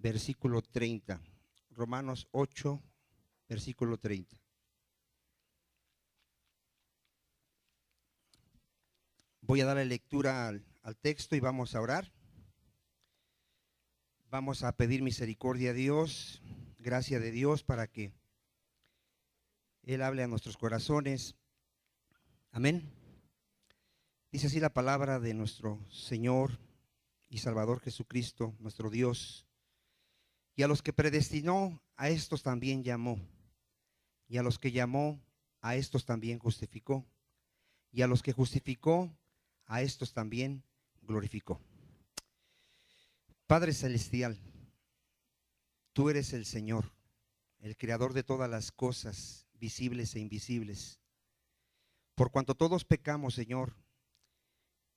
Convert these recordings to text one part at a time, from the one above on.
versículo 30. Romanos 8, versículo 30. Voy a darle lectura al texto y vamos a orar. Vamos a pedir misericordia a Dios, gracia de Dios para que Él hable a nuestros corazones. Amén. Dice así la palabra de nuestro Señor y Salvador Jesucristo, nuestro Dios. Y a los que predestinó, a estos también llamó. Y a los que llamó, a estos también justificó. Y a los que justificó, a estos también glorificó. Padre Celestial, tú eres el Señor, el creador de todas las cosas, visibles e invisibles. Por cuanto todos pecamos, Señor,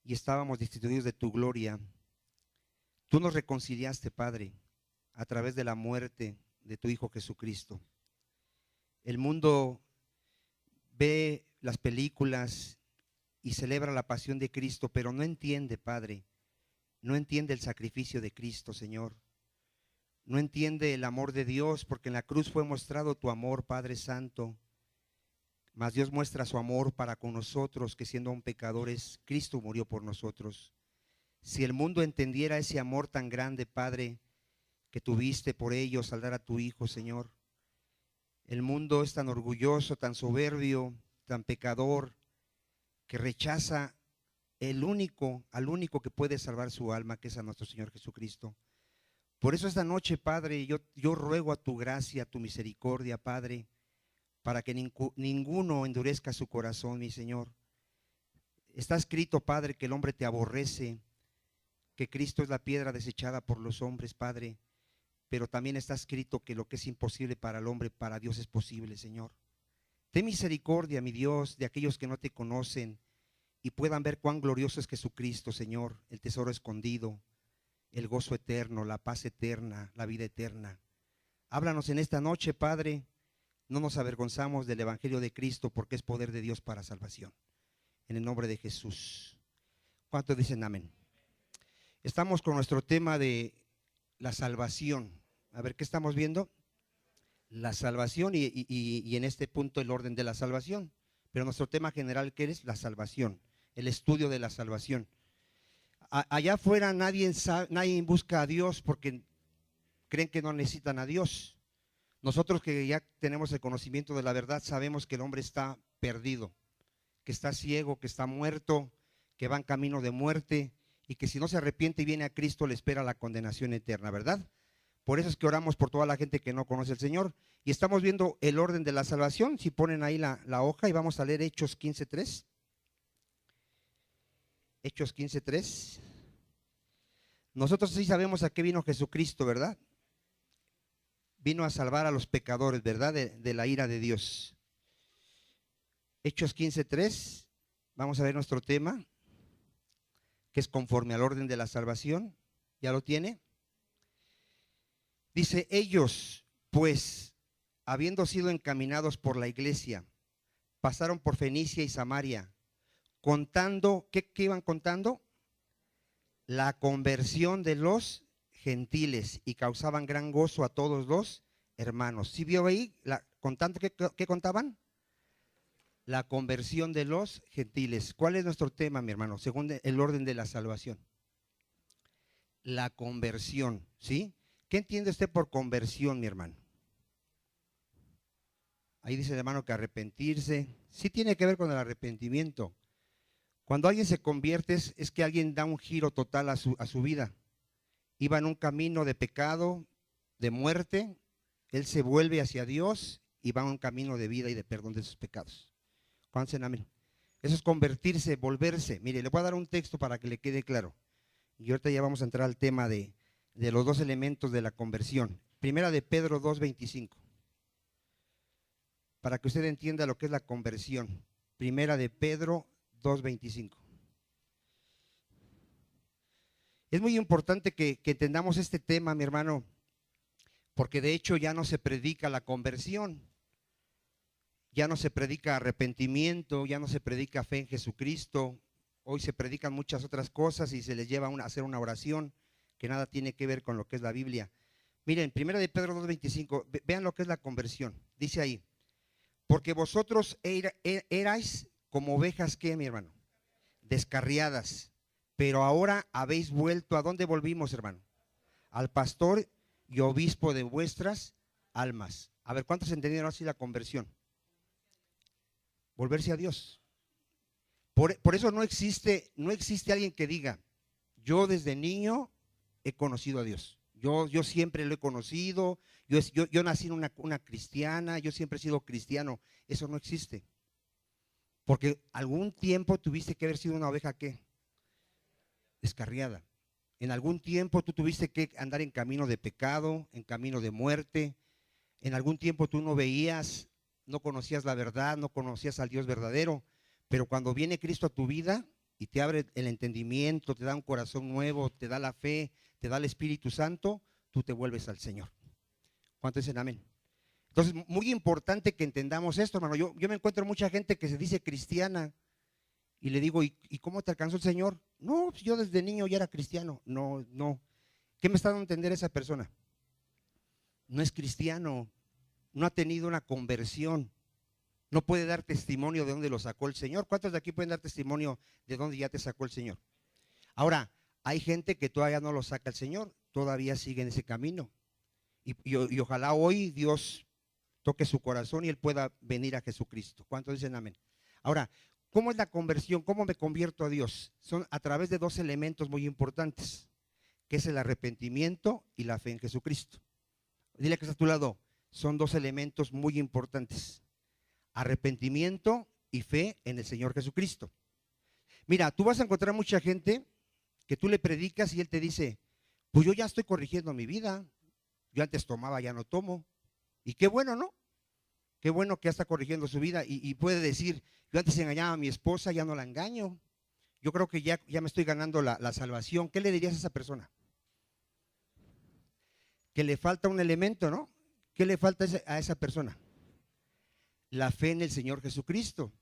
y estábamos destituidos de tu gloria, tú nos reconciliaste, Padre, a través de la muerte de tu Hijo Jesucristo. El mundo ve las películas y celebra la pasión de Cristo, pero no entiende, Padre, no entiende el sacrificio de Cristo, Señor. No entiende el amor de Dios, porque en la cruz fue mostrado tu amor, Padre Santo. Mas Dios muestra su amor para con nosotros, que siendo aún pecadores, Cristo murió por nosotros. Si el mundo entendiera ese amor tan grande, Padre, que tuviste por ellos al dar a tu Hijo, Señor. El mundo es tan orgulloso, tan soberbio, tan pecador, que rechaza al único que puede salvar su alma, que es a nuestro Señor Jesucristo. Por eso esta noche, Padre, yo ruego a tu gracia, a tu misericordia, Padre, para que ninguno endurezca su corazón, mi Señor. Está escrito, Padre, que el hombre te aborrece, que Cristo es la piedra desechada por los hombres, Padre, pero también está escrito que lo que es imposible para el hombre, para Dios es posible, Señor. Ten misericordia, mi Dios, de aquellos que no te conocen y puedan ver cuán glorioso es Jesucristo, Señor, el tesoro escondido, el gozo eterno, la paz eterna, la vida eterna. Háblanos en esta noche, Padre. No nos avergonzamos del Evangelio de Cristo, porque es poder de Dios para salvación. En el nombre de Jesús. ¿Cuántos dicen amén? Estamos con nuestro tema de la salvación. A ver, ¿qué estamos viendo? La salvación y en este punto el orden de la salvación. Pero nuestro tema general, ¿qué es? La salvación, el estudio de la salvación. Allá afuera nadie busca a Dios porque creen que no necesitan a Dios. Nosotros que ya tenemos el conocimiento de la verdad, sabemos que el hombre está perdido, que está ciego, que está muerto, que va en camino de muerte y que si no se arrepiente y viene a Cristo le espera la condenación eterna, ¿verdad? Por eso es que oramos por toda la gente que no conoce al Señor. Y estamos viendo el orden de la salvación. Si ponen ahí la hoja y vamos a leer Hechos 15:3. Hechos 15:3. Nosotros sí sabemos a qué vino Jesucristo, ¿verdad? Vino a salvar a los pecadores, ¿verdad? De la ira de Dios. Hechos 15:3. Vamos a ver nuestro tema, que es conforme al orden de la salvación. ¿Ya lo tiene? Dice, ellos, pues, habiendo sido encaminados por la iglesia, pasaron por Fenicia y Samaria, contando, ¿qué iban contando? La conversión de los gentiles, y causaban gran gozo a todos los hermanos. ¿Sí vio ahí? Contando, ¿qué contaban? La conversión de los gentiles. ¿Cuál es nuestro tema, mi hermano? Según el orden de la salvación. La conversión, ¿sí? ¿Qué entiende usted por conversión, mi hermano? Ahí dice el hermano que arrepentirse. Sí tiene que ver con el arrepentimiento. Cuando alguien se convierte es que alguien da un giro total a su vida. Iba en un camino de pecado, de muerte. Él se vuelve hacia Dios y va en un camino de vida y de perdón de sus pecados. ¿Cuántos dicen amén? Eso es convertirse, volverse. Mire, le voy a dar un texto para que le quede claro. Y ahorita ya vamos a entrar al tema de los dos elementos de la conversión. Primera de Pedro 2:25. Para que usted entienda lo que es la conversión. Primera de Pedro 2:25. Es muy importante que entendamos este tema, mi hermano, porque de hecho ya no se predica la conversión. Ya no se predica arrepentimiento, ya no se predica fe en Jesucristo. Hoy se predican muchas otras cosas y se les lleva a hacer una oración que nada tiene que ver con lo que es la Biblia. Miren, 1 de Pedro 2:25, vean lo que es la conversión. Dice ahí, porque vosotros erais como ovejas que, mi hermano, descarriadas, pero ahora habéis vuelto. ¿A dónde volvimos, hermano? Al pastor y obispo de vuestras almas. A ver, ¿cuántos entendieron así la conversión? Volverse a Dios. Por eso no existe alguien que diga, yo desde niño he conocido a Dios. Yo siempre lo he conocido, yo nací en una cristiana, yo siempre he sido cristiano. Eso no existe. Porque algún tiempo tuviste que haber sido una oveja, ¿qué? Descarriada. En algún tiempo tú tuviste que andar en camino de pecado, en camino de muerte. En algún tiempo tú no veías, no conocías la verdad, no conocías al Dios verdadero. Pero cuando viene Cristo a tu vida y te abre el entendimiento, te da un corazón nuevo, te da la fe, te da el Espíritu Santo, tú te vuelves al Señor. ¿Cuántos dicen amén? Entonces, muy importante que entendamos esto, hermano. Yo me encuentro mucha gente que se dice cristiana y le digo, ¿y cómo te alcanzó el Señor? No, pues yo desde niño ya era cristiano. No, no. ¿Qué me está dando a entender esa persona? No es cristiano, no ha tenido una conversión, no puede dar testimonio de dónde lo sacó el Señor. ¿Cuántos de aquí pueden dar testimonio de dónde ya te sacó el Señor? Ahora, hay gente que todavía no lo saca el Señor, todavía sigue en ese camino. Y ojalá hoy Dios toque su corazón y él pueda venir a Jesucristo. ¿Cuántos dicen amén? Ahora, ¿cómo es la conversión? ¿Cómo me convierto a Dios? Son a través de dos elementos muy importantes, que es el arrepentimiento y la fe en Jesucristo. Dile que está a tu lado, son dos elementos muy importantes. Arrepentimiento y fe en el Señor Jesucristo. Mira, tú vas a encontrar mucha gente que tú le predicas y él te dice, pues yo ya estoy corrigiendo mi vida, yo antes tomaba, ya no tomo. Y qué bueno, ¿no? Qué bueno que ya está corrigiendo su vida y puede decir, yo antes engañaba a mi esposa, ya no la engaño. Yo creo que ya me estoy ganando la salvación. ¿Qué le dirías a esa persona? Que le falta un elemento, ¿no? ¿Qué le falta a esa persona? La fe en el Señor Jesucristo.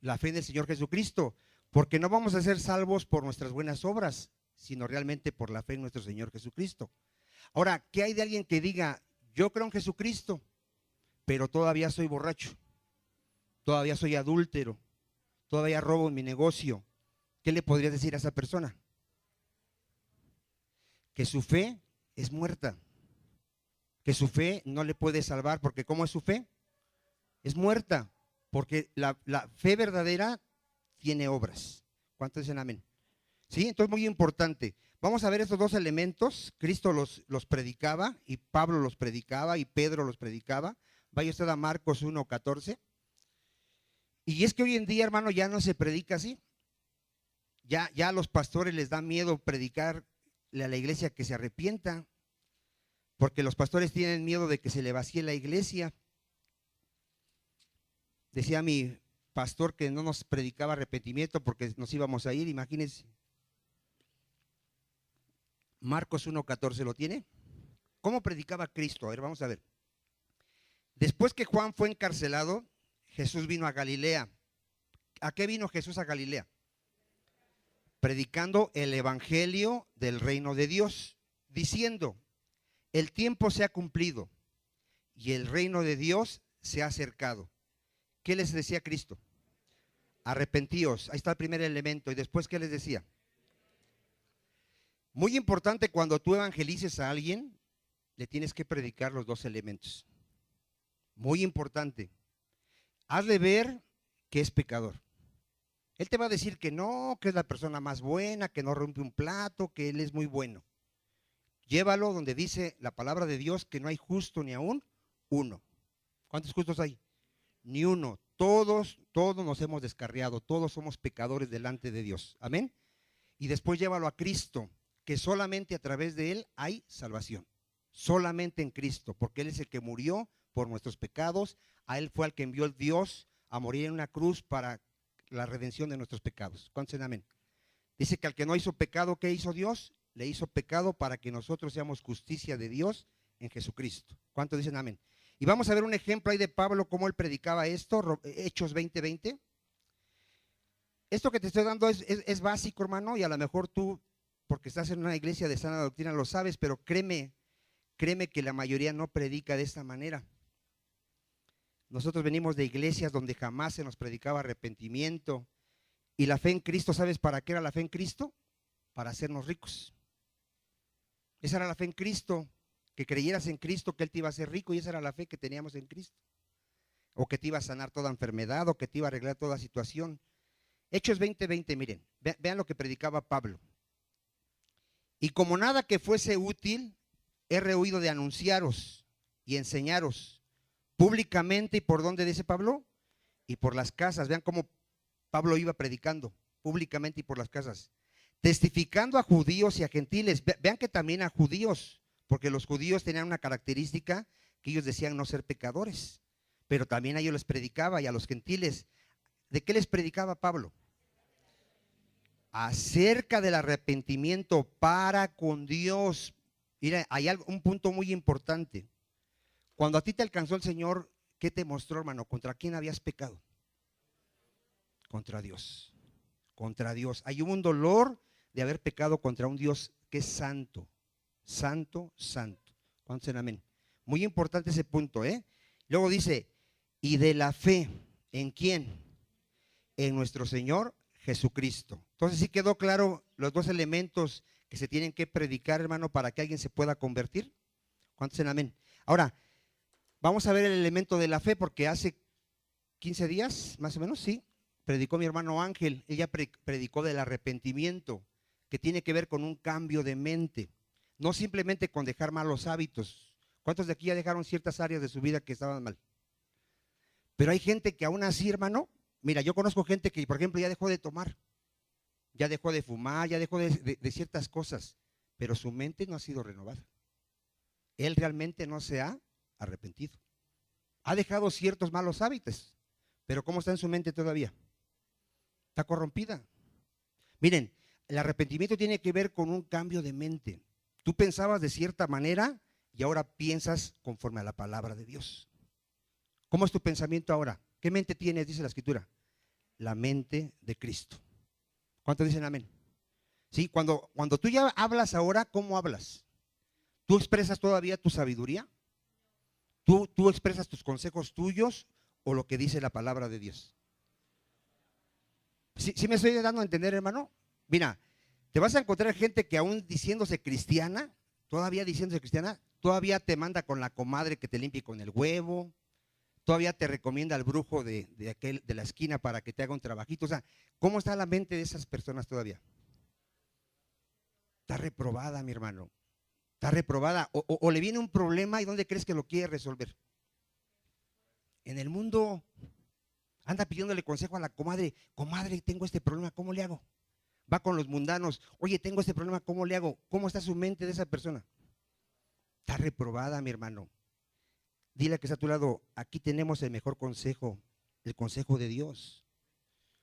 La fe en el Señor Jesucristo. Porque no vamos a ser salvos por nuestras buenas obras, sino realmente por la fe en nuestro Señor Jesucristo. Ahora, ¿qué hay de alguien que diga, yo creo en Jesucristo, pero todavía soy borracho, todavía soy adúltero, todavía robo en mi negocio? ¿Qué le podrías decir a esa persona? Que su fe es muerta, que su fe no le puede salvar, porque ¿cómo es su fe? Es muerta, porque la fe verdadera tiene obras. ¿Cuántos dicen amén? Sí, entonces muy importante. Vamos a ver estos dos elementos. Cristo los predicaba y Pablo los predicaba y Pedro los predicaba. Vaya usted a Marcos 1:14. Y es que hoy en día, hermano, ya no se predica así. Ya a los pastores les da miedo predicarle a la iglesia que se arrepienta, porque los pastores tienen miedo de que se le vacíe la iglesia. Decía mi pastor que no nos predicaba arrepentimiento porque nos íbamos a ir, imagínense. Marcos 1:14, ¿lo tiene? ¿Cómo predicaba Cristo? A ver, vamos a ver. Después que Juan fue encarcelado, Jesús vino a Galilea. ¿A qué vino Jesús a Galilea? Predicando el evangelio del reino de Dios, diciendo, el tiempo se ha cumplido y el reino de Dios se ha acercado. ¿Qué les decía Cristo? Arrepentíos, ahí está el primer elemento. Y después, ¿qué les decía? Muy importante, cuando tú evangelices a alguien, le tienes que predicar los dos elementos. Muy importante. Hazle ver que es pecador. Él te va a decir que no, que es la persona más buena, que no rompe un plato, que él es muy bueno. Llévalo donde dice la palabra de Dios que no hay justo ni aún uno. ¿Cuántos justos hay? Ni uno. Todos nos hemos descarriado, todos somos pecadores delante de Dios. Amén. Y después llévalo a Cristo, que solamente a través de Él hay salvación. Solamente en Cristo, porque Él es el que murió por nuestros pecados. A Él fue al que envió el Dios a morir en una cruz para la redención de nuestros pecados. ¿Cuántos dicen amén? Dice que al que no hizo pecado, ¿qué hizo Dios? Le hizo pecado para que nosotros seamos justicia de Dios en Jesucristo. ¿Cuántos dicen amén? Y vamos a ver un ejemplo ahí de Pablo, cómo él predicaba esto, Hechos 20:20. Esto que te estoy dando es básico, hermano, y a lo mejor tú, porque estás en una iglesia de sana doctrina, lo sabes, pero créeme créeme que la mayoría no predica de esta manera. Nosotros venimos de iglesias donde jamás se nos predicaba arrepentimiento. Y la fe en Cristo, ¿sabes para qué era la fe en Cristo? Para hacernos ricos. Esa era la fe en Cristo, que creyeras en Cristo, que Él te iba a hacer rico, y esa era la fe que teníamos en Cristo. O que te iba a sanar toda enfermedad, o que te iba a arreglar toda situación. Hechos 20:20, miren, vean lo que predicaba Pablo. Y como nada que fuese útil, he rehuido de anunciaros y enseñaros públicamente. ¿Y por dónde dice Pablo? Y por las casas. Vean cómo Pablo iba predicando públicamente y por las casas, testificando a judíos y a gentiles. Vean que también a judíos, porque los judíos tenían una característica que ellos decían no ser pecadores, pero también a ellos les predicaba y a los gentiles. ¿De qué les predicaba Pablo? Acerca del arrepentimiento para con Dios. Mira, hay un punto muy importante. Cuando a ti te alcanzó el Señor, ¿qué te mostró, hermano? ¿Contra quién habías pecado? Contra Dios. Contra Dios. Hay un dolor de haber pecado contra un Dios que es santo. Santo, santo. ¿Cuántos dicen amén? Muy importante ese punto, ¿eh? Luego dice, y de la fe, ¿en quién? En nuestro Señor Jesucristo. Entonces sí quedó claro los dos elementos que se tienen que predicar, hermano, para que alguien se pueda convertir. ¿Cuántos dicen amén? Ahora, vamos a ver el elemento de la fe, porque hace 15 días, más o menos, sí, predicó mi hermano Ángel. Ella predicó del arrepentimiento, que tiene que ver con un cambio de mente, no simplemente con dejar malos hábitos. ¿Cuántos de aquí ya dejaron ciertas áreas de su vida que estaban mal? Pero hay gente que aún así, hermano, mira, yo conozco gente que, por ejemplo, ya dejó de tomar, ya dejó de fumar, ya dejó de ciertas cosas, pero su mente no ha sido renovada. Él realmente no se ha arrepentido. Ha dejado ciertos malos hábitos, pero ¿cómo está en su mente todavía? Está corrompida. Miren, el arrepentimiento tiene que ver con un cambio de mente. Tú pensabas de cierta manera y ahora piensas conforme a la palabra de Dios. ¿Cómo es tu pensamiento ahora? ¿Qué mente tienes? Dice la Escritura. La mente de Cristo. ¿Cuántos dicen amén? Sí, cuando tú ya hablas ahora, ¿cómo hablas? ¿Tú expresas todavía tu sabiduría? ¿Tú expresas tus consejos tuyos o lo que dice la palabra de Dios? ¿Sí me estoy dando a entender, hermano? Mira, te vas a encontrar gente que aún diciéndose cristiana, todavía te manda con la comadre que te limpie con el huevo, todavía te recomienda al brujo de la esquina para que te haga un trabajito. O sea, ¿cómo está la mente de esas personas todavía? Está reprobada, mi hermano. Está reprobada. O le viene un problema, ¿y dónde crees que lo quiere resolver? En el mundo. Anda pidiéndole consejo a la comadre. Comadre, tengo este problema, ¿cómo le hago? Va con los mundanos. Oye, tengo este problema, ¿cómo le hago? ¿Cómo está su mente de esa persona? Está reprobada, mi hermano. Dile que está a tu lado, aquí tenemos el mejor consejo, el consejo de Dios.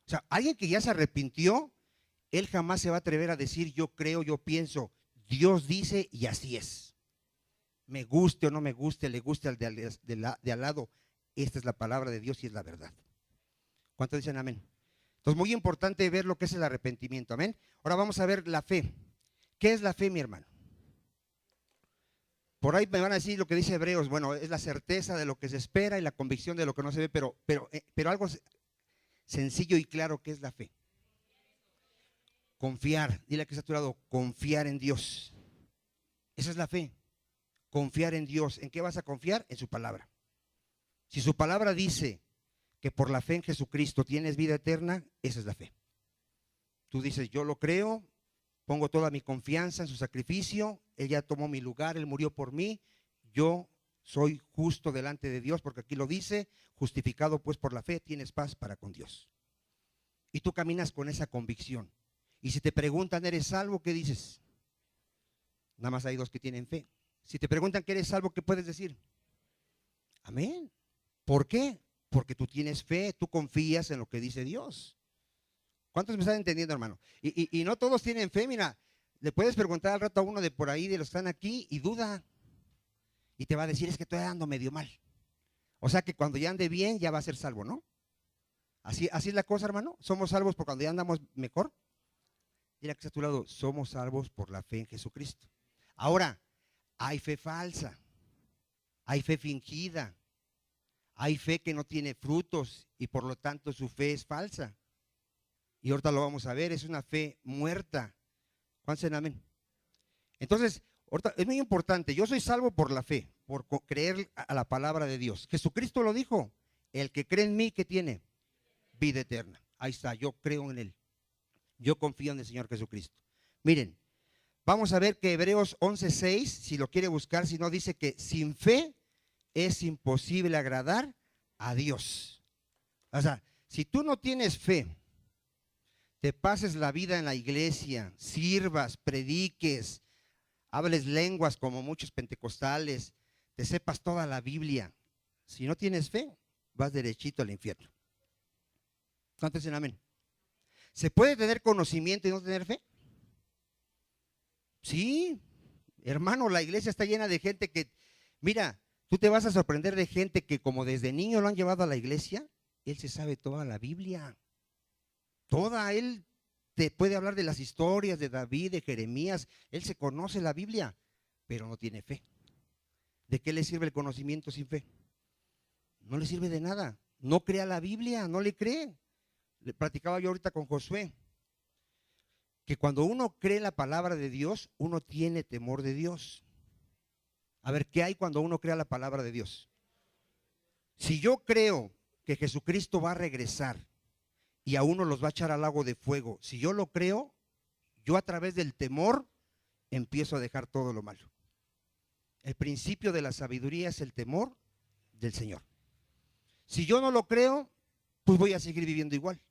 O sea, alguien que ya se arrepintió, él jamás se va a atrever a decir yo creo, yo pienso. Dios dice y así es. Me guste o no me guste, le guste al de al lado. Esta es la palabra de Dios y es la verdad. ¿Cuántos dicen amén? Entonces, muy importante ver lo que es el arrepentimiento, amén. Ahora vamos a ver la fe. ¿Qué es la fe, mi hermano? Por ahí me van a decir lo que dice Hebreos. Bueno, es la certeza de lo que se espera y la convicción de lo que no se ve, pero algo sencillo y claro que es la fe. Confiar, dile que está a tu lado, confiar en Dios. Esa es la fe, confiar en Dios. ¿En qué vas a confiar? En su palabra. Si su palabra dice que por la fe en Jesucristo tienes vida eterna, esa es la fe. Tú dices, yo lo creo, pongo toda mi confianza en su sacrificio, Él ya tomó mi lugar, Él murió por mí, yo soy justo delante de Dios, porque aquí lo dice, justificado pues por la fe, tienes paz para con Dios. Y tú caminas con esa convicción. Y si te preguntan, ¿eres salvo? ¿Qué dices? Nada más hay dos que tienen fe. Si te preguntan que eres salvo, ¿qué puedes decir? Amén. ¿Por qué? Porque tú tienes fe, tú confías en lo que dice Dios. ¿Cuántos me están entendiendo, hermano? Y no todos tienen fe. Mira, le puedes preguntar al rato a uno de por ahí, de los que están aquí, y duda. Y te va a decir, es que estoy andando medio mal. O sea que cuando ya ande bien, ya va a ser salvo, ¿no? Así es la cosa, hermano. Somos salvos por cuando ya andamos mejor. Mira que está a tu lado, somos salvos por la fe en Jesucristo. Ahora, Hay fe falsa, hay fe fingida, hay fe que no tiene frutos y por lo tanto su fe es falsa. Y ahorita lo vamos a ver, es una fe muerta. ¿Cuántos dicen amén? Entonces, ahorita es muy importante, yo soy salvo por la fe, por creer a la palabra de Dios. Jesucristo lo dijo, el que cree en mí, ¿qué tiene? Vida eterna. Ahí está, yo creo en Él. Yo confío en el Señor Jesucristo. Miren, vamos a ver que Hebreos 11:6, si lo quiere buscar, si no, dice que sin fe es imposible agradar a Dios. O sea, si tú no tienes fe, te pases la vida en la iglesia, sirvas, prediques, hables lenguas como muchos pentecostales, te sepas toda la Biblia. Si no tienes fe, vas derechito al infierno. ¿Cuántos dicen amén? ¿Se puede tener conocimiento y no tener fe? Sí, hermano, la iglesia está llena de gente que, mira, tú te vas a sorprender de gente que como desde niño lo han llevado a la iglesia, él se sabe toda la Biblia. Toda, él te puede hablar de las historias de David, de Jeremías, él se conoce la Biblia, pero no tiene fe. ¿De qué le sirve el conocimiento sin fe? No le sirve de nada. No crea la Biblia, no le cree. Le platicaba yo ahorita con Josué, que cuando uno cree la palabra de Dios, uno tiene temor de Dios. A ver, ¿qué hay cuando uno crea la palabra de Dios? Si yo creo que Jesucristo va a regresar y a uno los va a echar al lago de fuego, si yo lo creo, yo a través del temor empiezo a dejar todo lo malo. El principio de la sabiduría es el temor del Señor. Si yo no lo creo, pues voy a seguir viviendo igual.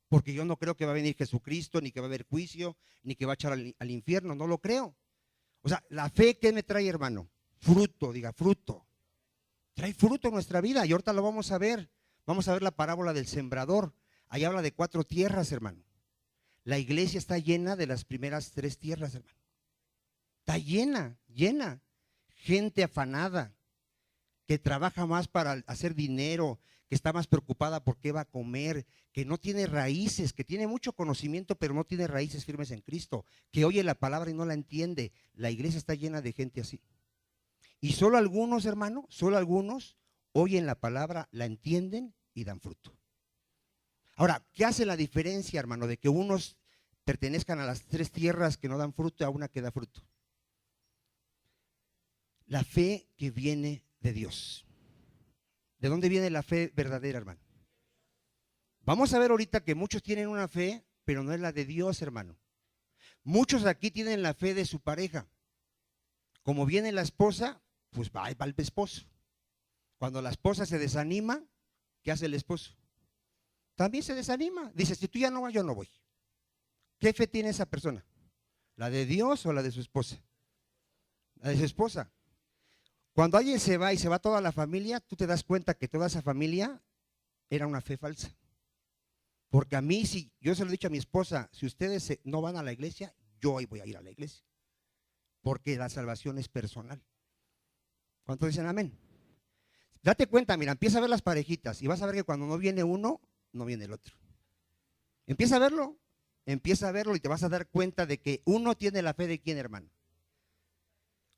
Porque yo no creo que va a venir Jesucristo, ni que va a haber juicio, ni que va a echar al infierno, no lo creo. O sea, la fe, ¿qué me trae, hermano? Fruto, diga, fruto. Trae fruto en nuestra vida y ahorita lo vamos a ver. Vamos a ver la parábola del sembrador. Ahí habla de 4 tierras, hermano. La iglesia está llena de las primeras 3 tierras, hermano. Está llena, llena. Gente afanada, que trabaja más para hacer dinero, que está más preocupada por qué va a comer, que no tiene raíces, que tiene mucho conocimiento, pero no tiene raíces firmes en Cristo, que oye la palabra y no la entiende. La iglesia está llena de gente así. Y solo algunos, hermano, solo algunos oyen la palabra, la entienden y dan fruto. Ahora, ¿qué hace la diferencia, hermano, de que unos pertenezcan a las 3 tierras que no dan fruto a una que da fruto? La fe que viene de Dios. ¿De dónde viene la fe verdadera, hermano? Vamos a ver ahorita que muchos tienen una fe, pero no es la de Dios, hermano. Muchos aquí tienen la fe de su pareja. Como viene la esposa, pues va el esposo. Cuando la esposa se desanima, ¿qué hace el esposo? También se desanima. Dice, si tú ya no vas, yo no voy. ¿Qué fe tiene esa persona? ¿La de Dios o la de su esposa? La de su esposa. Cuando alguien se va y se va toda la familia, tú te das cuenta que toda esa familia era una fe falsa. Porque a mí, si yo se lo he dicho a mi esposa, si ustedes no van a la iglesia, yo hoy voy a ir a la iglesia. Porque la salvación es personal. ¿Cuántos dicen amén? Date cuenta, mira, empieza a ver las parejitas y vas a ver que cuando no viene uno, no viene el otro. Empieza a verlo y te vas a dar cuenta de que uno tiene la fe de quién, hermano.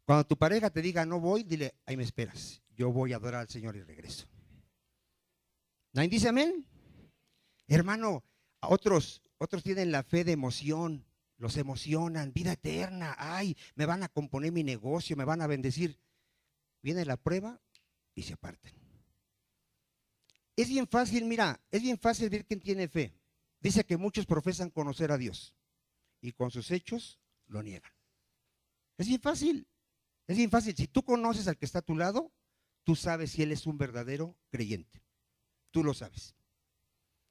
Cuando tu pareja te diga no voy, dile, ahí me esperas, yo voy a adorar al Señor y regreso. ¿Nadie dice amén? Hermano, otros tienen la fe de emoción, los emocionan, vida eterna, ay, me van a componer mi negocio, me van a bendecir. Viene la prueba y se apartan. Es bien fácil, mira, es bien fácil ver quién tiene fe. Dice que muchos profesan conocer a Dios y con sus hechos lo niegan. Es bien fácil. Es bien fácil, si tú conoces al que está a tu lado, tú sabes si él es un verdadero creyente. Tú lo sabes.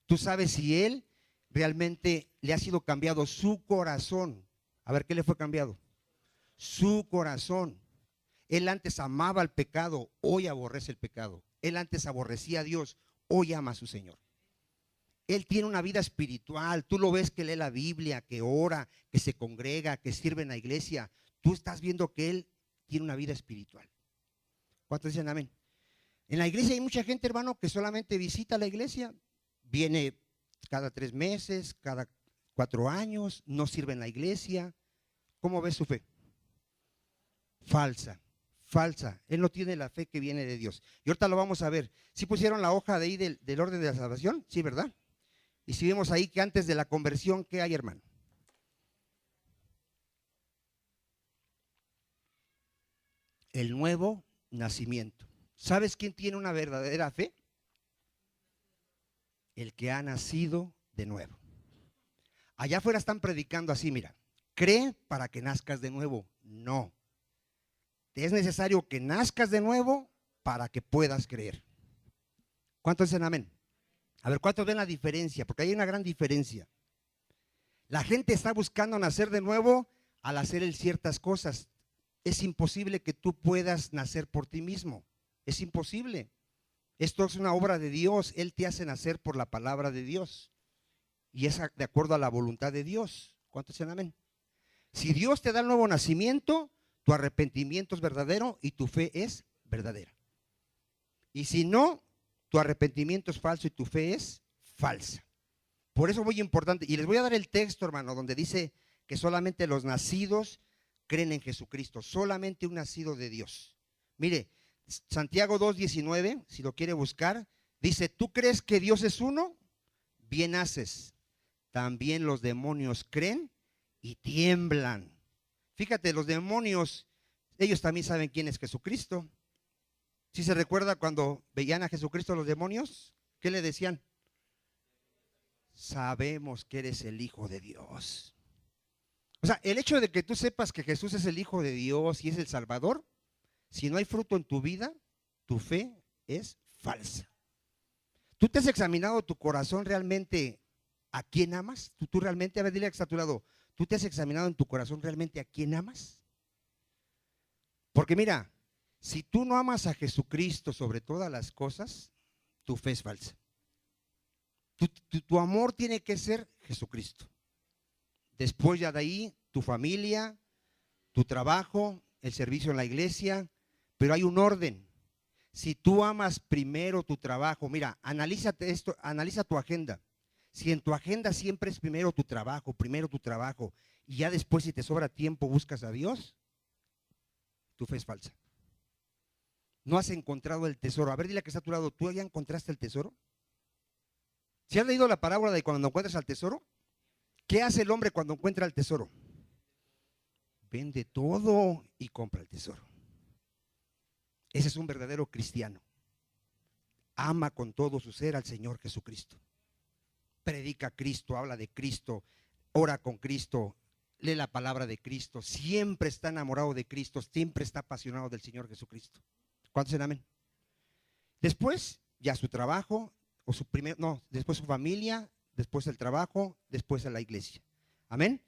Tú sabes si él realmente le ha sido cambiado su corazón. A ver, ¿qué le fue cambiado? Su corazón. Él antes amaba el pecado, hoy aborrece el pecado. Él antes aborrecía a Dios, hoy ama a su Señor. Él tiene una vida espiritual. Tú lo ves que lee la Biblia, que ora, que se congrega, que sirve en la iglesia. Tú estás viendo que él tiene una vida espiritual. ¿Cuántos dicen amén? En la iglesia hay mucha gente, hermano, que solamente visita la iglesia, viene cada 3 meses, cada 4 años, no sirve en la iglesia. ¿Cómo ves su fe? falsa, falsa. Él no tiene la fe que viene de Dios. Y ahorita lo vamos a ver. ¿Sí pusieron la hoja de ahí del orden de la salvación? Sí, ¿verdad? Y si vemos ahí que antes de la conversión, ¿qué hay, hermano? El nuevo nacimiento. ¿Sabes quién tiene una verdadera fe? El que ha nacido de nuevo. Allá afuera están predicando así, mira, cree para que nazcas de nuevo. No. Es necesario que nazcas de nuevo para que puedas creer. ¿Cuántos dicen amén? A ver, ¿cuántos ven la diferencia? Porque hay una gran diferencia. La gente está buscando nacer de nuevo al hacer ciertas cosas. Es imposible que tú puedas nacer por ti mismo. Es imposible. Esto es una obra de Dios. Él te hace nacer por la palabra de Dios. Y es de acuerdo a la voluntad de Dios. ¿Cuántos dicen amén? Si Dios te da el nuevo nacimiento, tu arrepentimiento es verdadero y tu fe es verdadera. Y si no, tu arrepentimiento es falso y tu fe es falsa. Por eso es muy importante. Y les voy a dar el texto, hermano, donde dice que solamente los nacidos creen en Jesucristo. Solamente un nacido de Dios. Mire, Santiago 2:19, si lo quiere buscar, dice, ¿tú crees que Dios es uno? Bien haces. También los demonios creen y tiemblan. Fíjate, los demonios, ellos también saben quién es Jesucristo. ¿Sí se recuerda cuando veían a Jesucristo los demonios? ¿Qué le decían? Sabemos que eres el Hijo de Dios. O sea, el hecho de que tú sepas que Jesús es el Hijo de Dios y es el Salvador, si no hay fruto en tu vida, tu fe es falsa. ¿Tú te has examinado tu corazón realmente a quién amas? ¿Tú realmente, a ver, dile que está a tu lado, ¿tú te has examinado en tu corazón realmente a quién amas? Porque mira, si tú no amas a Jesucristo sobre todas las cosas, tu fe es falsa. Tu amor tiene que ser Jesucristo. Después ya de ahí, tu familia, tu trabajo, el servicio en la iglesia, pero hay un orden. Si tú amas primero tu trabajo, mira, analízate esto, analiza tu agenda. Si en tu agenda siempre es primero tu trabajo, y ya después si te sobra tiempo buscas a Dios, tu fe es falsa. No has encontrado el tesoro. A ver, dile que está a tu lado, ¿tú ya encontraste el tesoro? ¿Si has leído la parábola de cuando encuentras al tesoro? ¿Qué hace el hombre cuando encuentra el tesoro? Vende todo y compra el tesoro. Ese es un verdadero cristiano. Ama con todo su ser al Señor Jesucristo. Predica a Cristo, habla de Cristo, ora con Cristo, lee la palabra de Cristo, siempre está enamorado de Cristo, siempre está apasionado del Señor Jesucristo. ¿Cuántos dicen amén? Después, ya su trabajo, o su primer, no, después su familia, después el trabajo, después a la iglesia. Amén.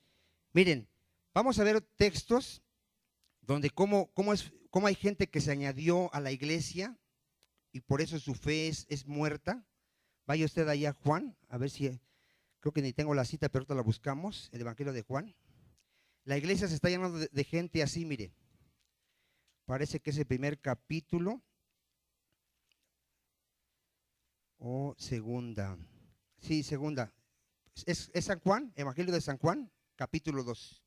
Miren, vamos a ver textos donde cómo hay gente que se añadió a la iglesia y por eso su fe es muerta. Vaya usted allá a Juan, a ver si, creo que ni tengo la cita, pero ahorita la buscamos, el Evangelio de Juan. La iglesia se está llenando de gente así, mire. Parece que es el primer capítulo o segunda. Sí, segunda. Es San Juan, Evangelio de San Juan, capítulo 2.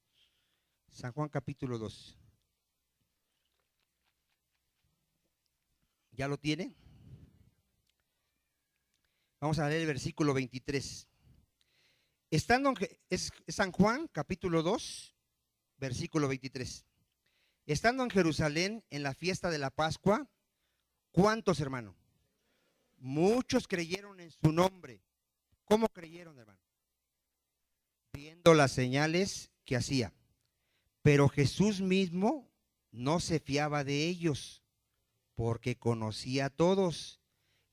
San Juan, capítulo 2. ¿Ya lo tiene? Vamos a leer el versículo 23. Es San Juan, capítulo 2, versículo 23. Estando en Jerusalén en la fiesta de la Pascua, ¿cuántos, hermano? Muchos creyeron en su nombre. ¿Cómo creyeron, hermano? Viendo las señales que hacía. Pero Jesús mismo no se fiaba de ellos, porque conocía a todos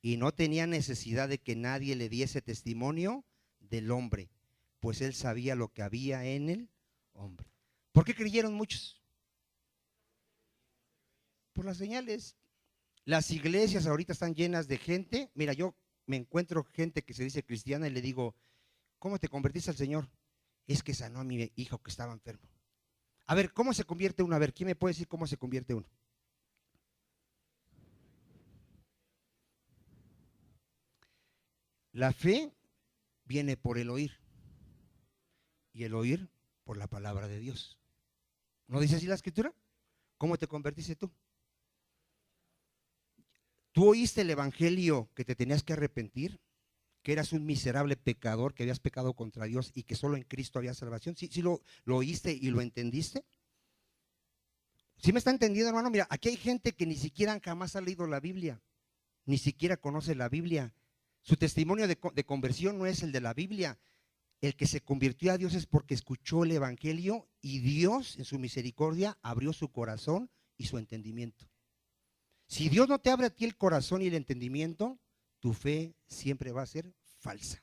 y no tenía necesidad de que nadie le diese testimonio del hombre, pues él sabía lo que había en el hombre. ¿Por qué creyeron muchos? Por las señales. Las iglesias ahorita están llenas de gente. Mira, yo me encuentro gente que se dice cristiana y le digo, ¿cómo te convertiste al Señor? Es que sanó a mi hijo que estaba enfermo. A ver, ¿cómo se convierte uno? A ver, ¿quién me puede decir cómo se convierte uno? La fe viene por el oír y el oír por la palabra de Dios. ¿No dice así la escritura? ¿Cómo te convertiste tú? ¿Tú oíste el evangelio que te tenías que arrepentir? Que eras un miserable pecador, que habías pecado contra Dios y que solo en Cristo había salvación. ¿Sí, lo oíste y lo entendiste? ¿Sí me está entendiendo, hermano? Mira, aquí hay gente que ni siquiera jamás ha leído la Biblia, ni siquiera conoce la Biblia. Su testimonio de conversión no es el de la Biblia. El que se convirtió a Dios es porque escuchó el evangelio y Dios en su misericordia abrió su corazón y su entendimiento. Si Dios no te abre a ti el corazón y el entendimiento, tu fe siempre va a ser falsa.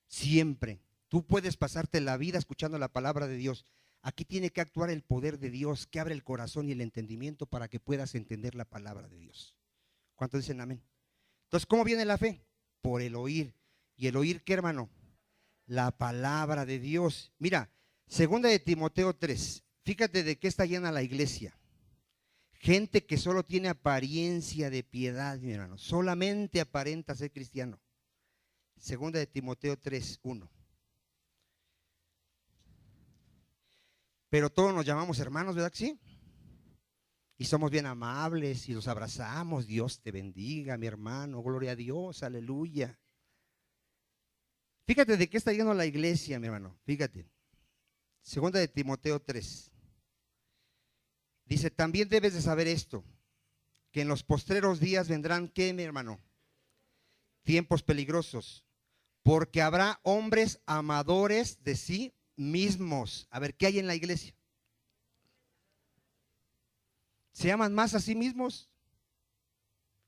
Siempre. Tú puedes pasarte la vida escuchando la palabra de Dios. Aquí tiene que actuar el poder de Dios que abre el corazón y el entendimiento para que puedas entender la palabra de Dios. ¿Cuántos dicen amén? Entonces, ¿cómo viene la fe? Por el oír. ¿Y el oír qué, hermano? La palabra de Dios. Mira, segunda de Timoteo 3. Fíjate de qué está llena la iglesia. Gente que solo tiene apariencia de piedad, mi hermano. Solamente aparenta ser cristiano. Segunda de Timoteo 3, 1. Pero todos nos llamamos hermanos, ¿verdad que sí? Y somos bien amables y los abrazamos. Dios te bendiga, mi hermano. Gloria a Dios, aleluya. Fíjate de qué está lleno la iglesia, mi hermano. Fíjate. Segunda de Timoteo 3. Dice, también debes de saber esto, que en los postreros días vendrán, ¿qué, mi hermano? Tiempos peligrosos, porque habrá hombres amadores de sí mismos. A ver, ¿qué hay en la iglesia? Se aman más a sí mismos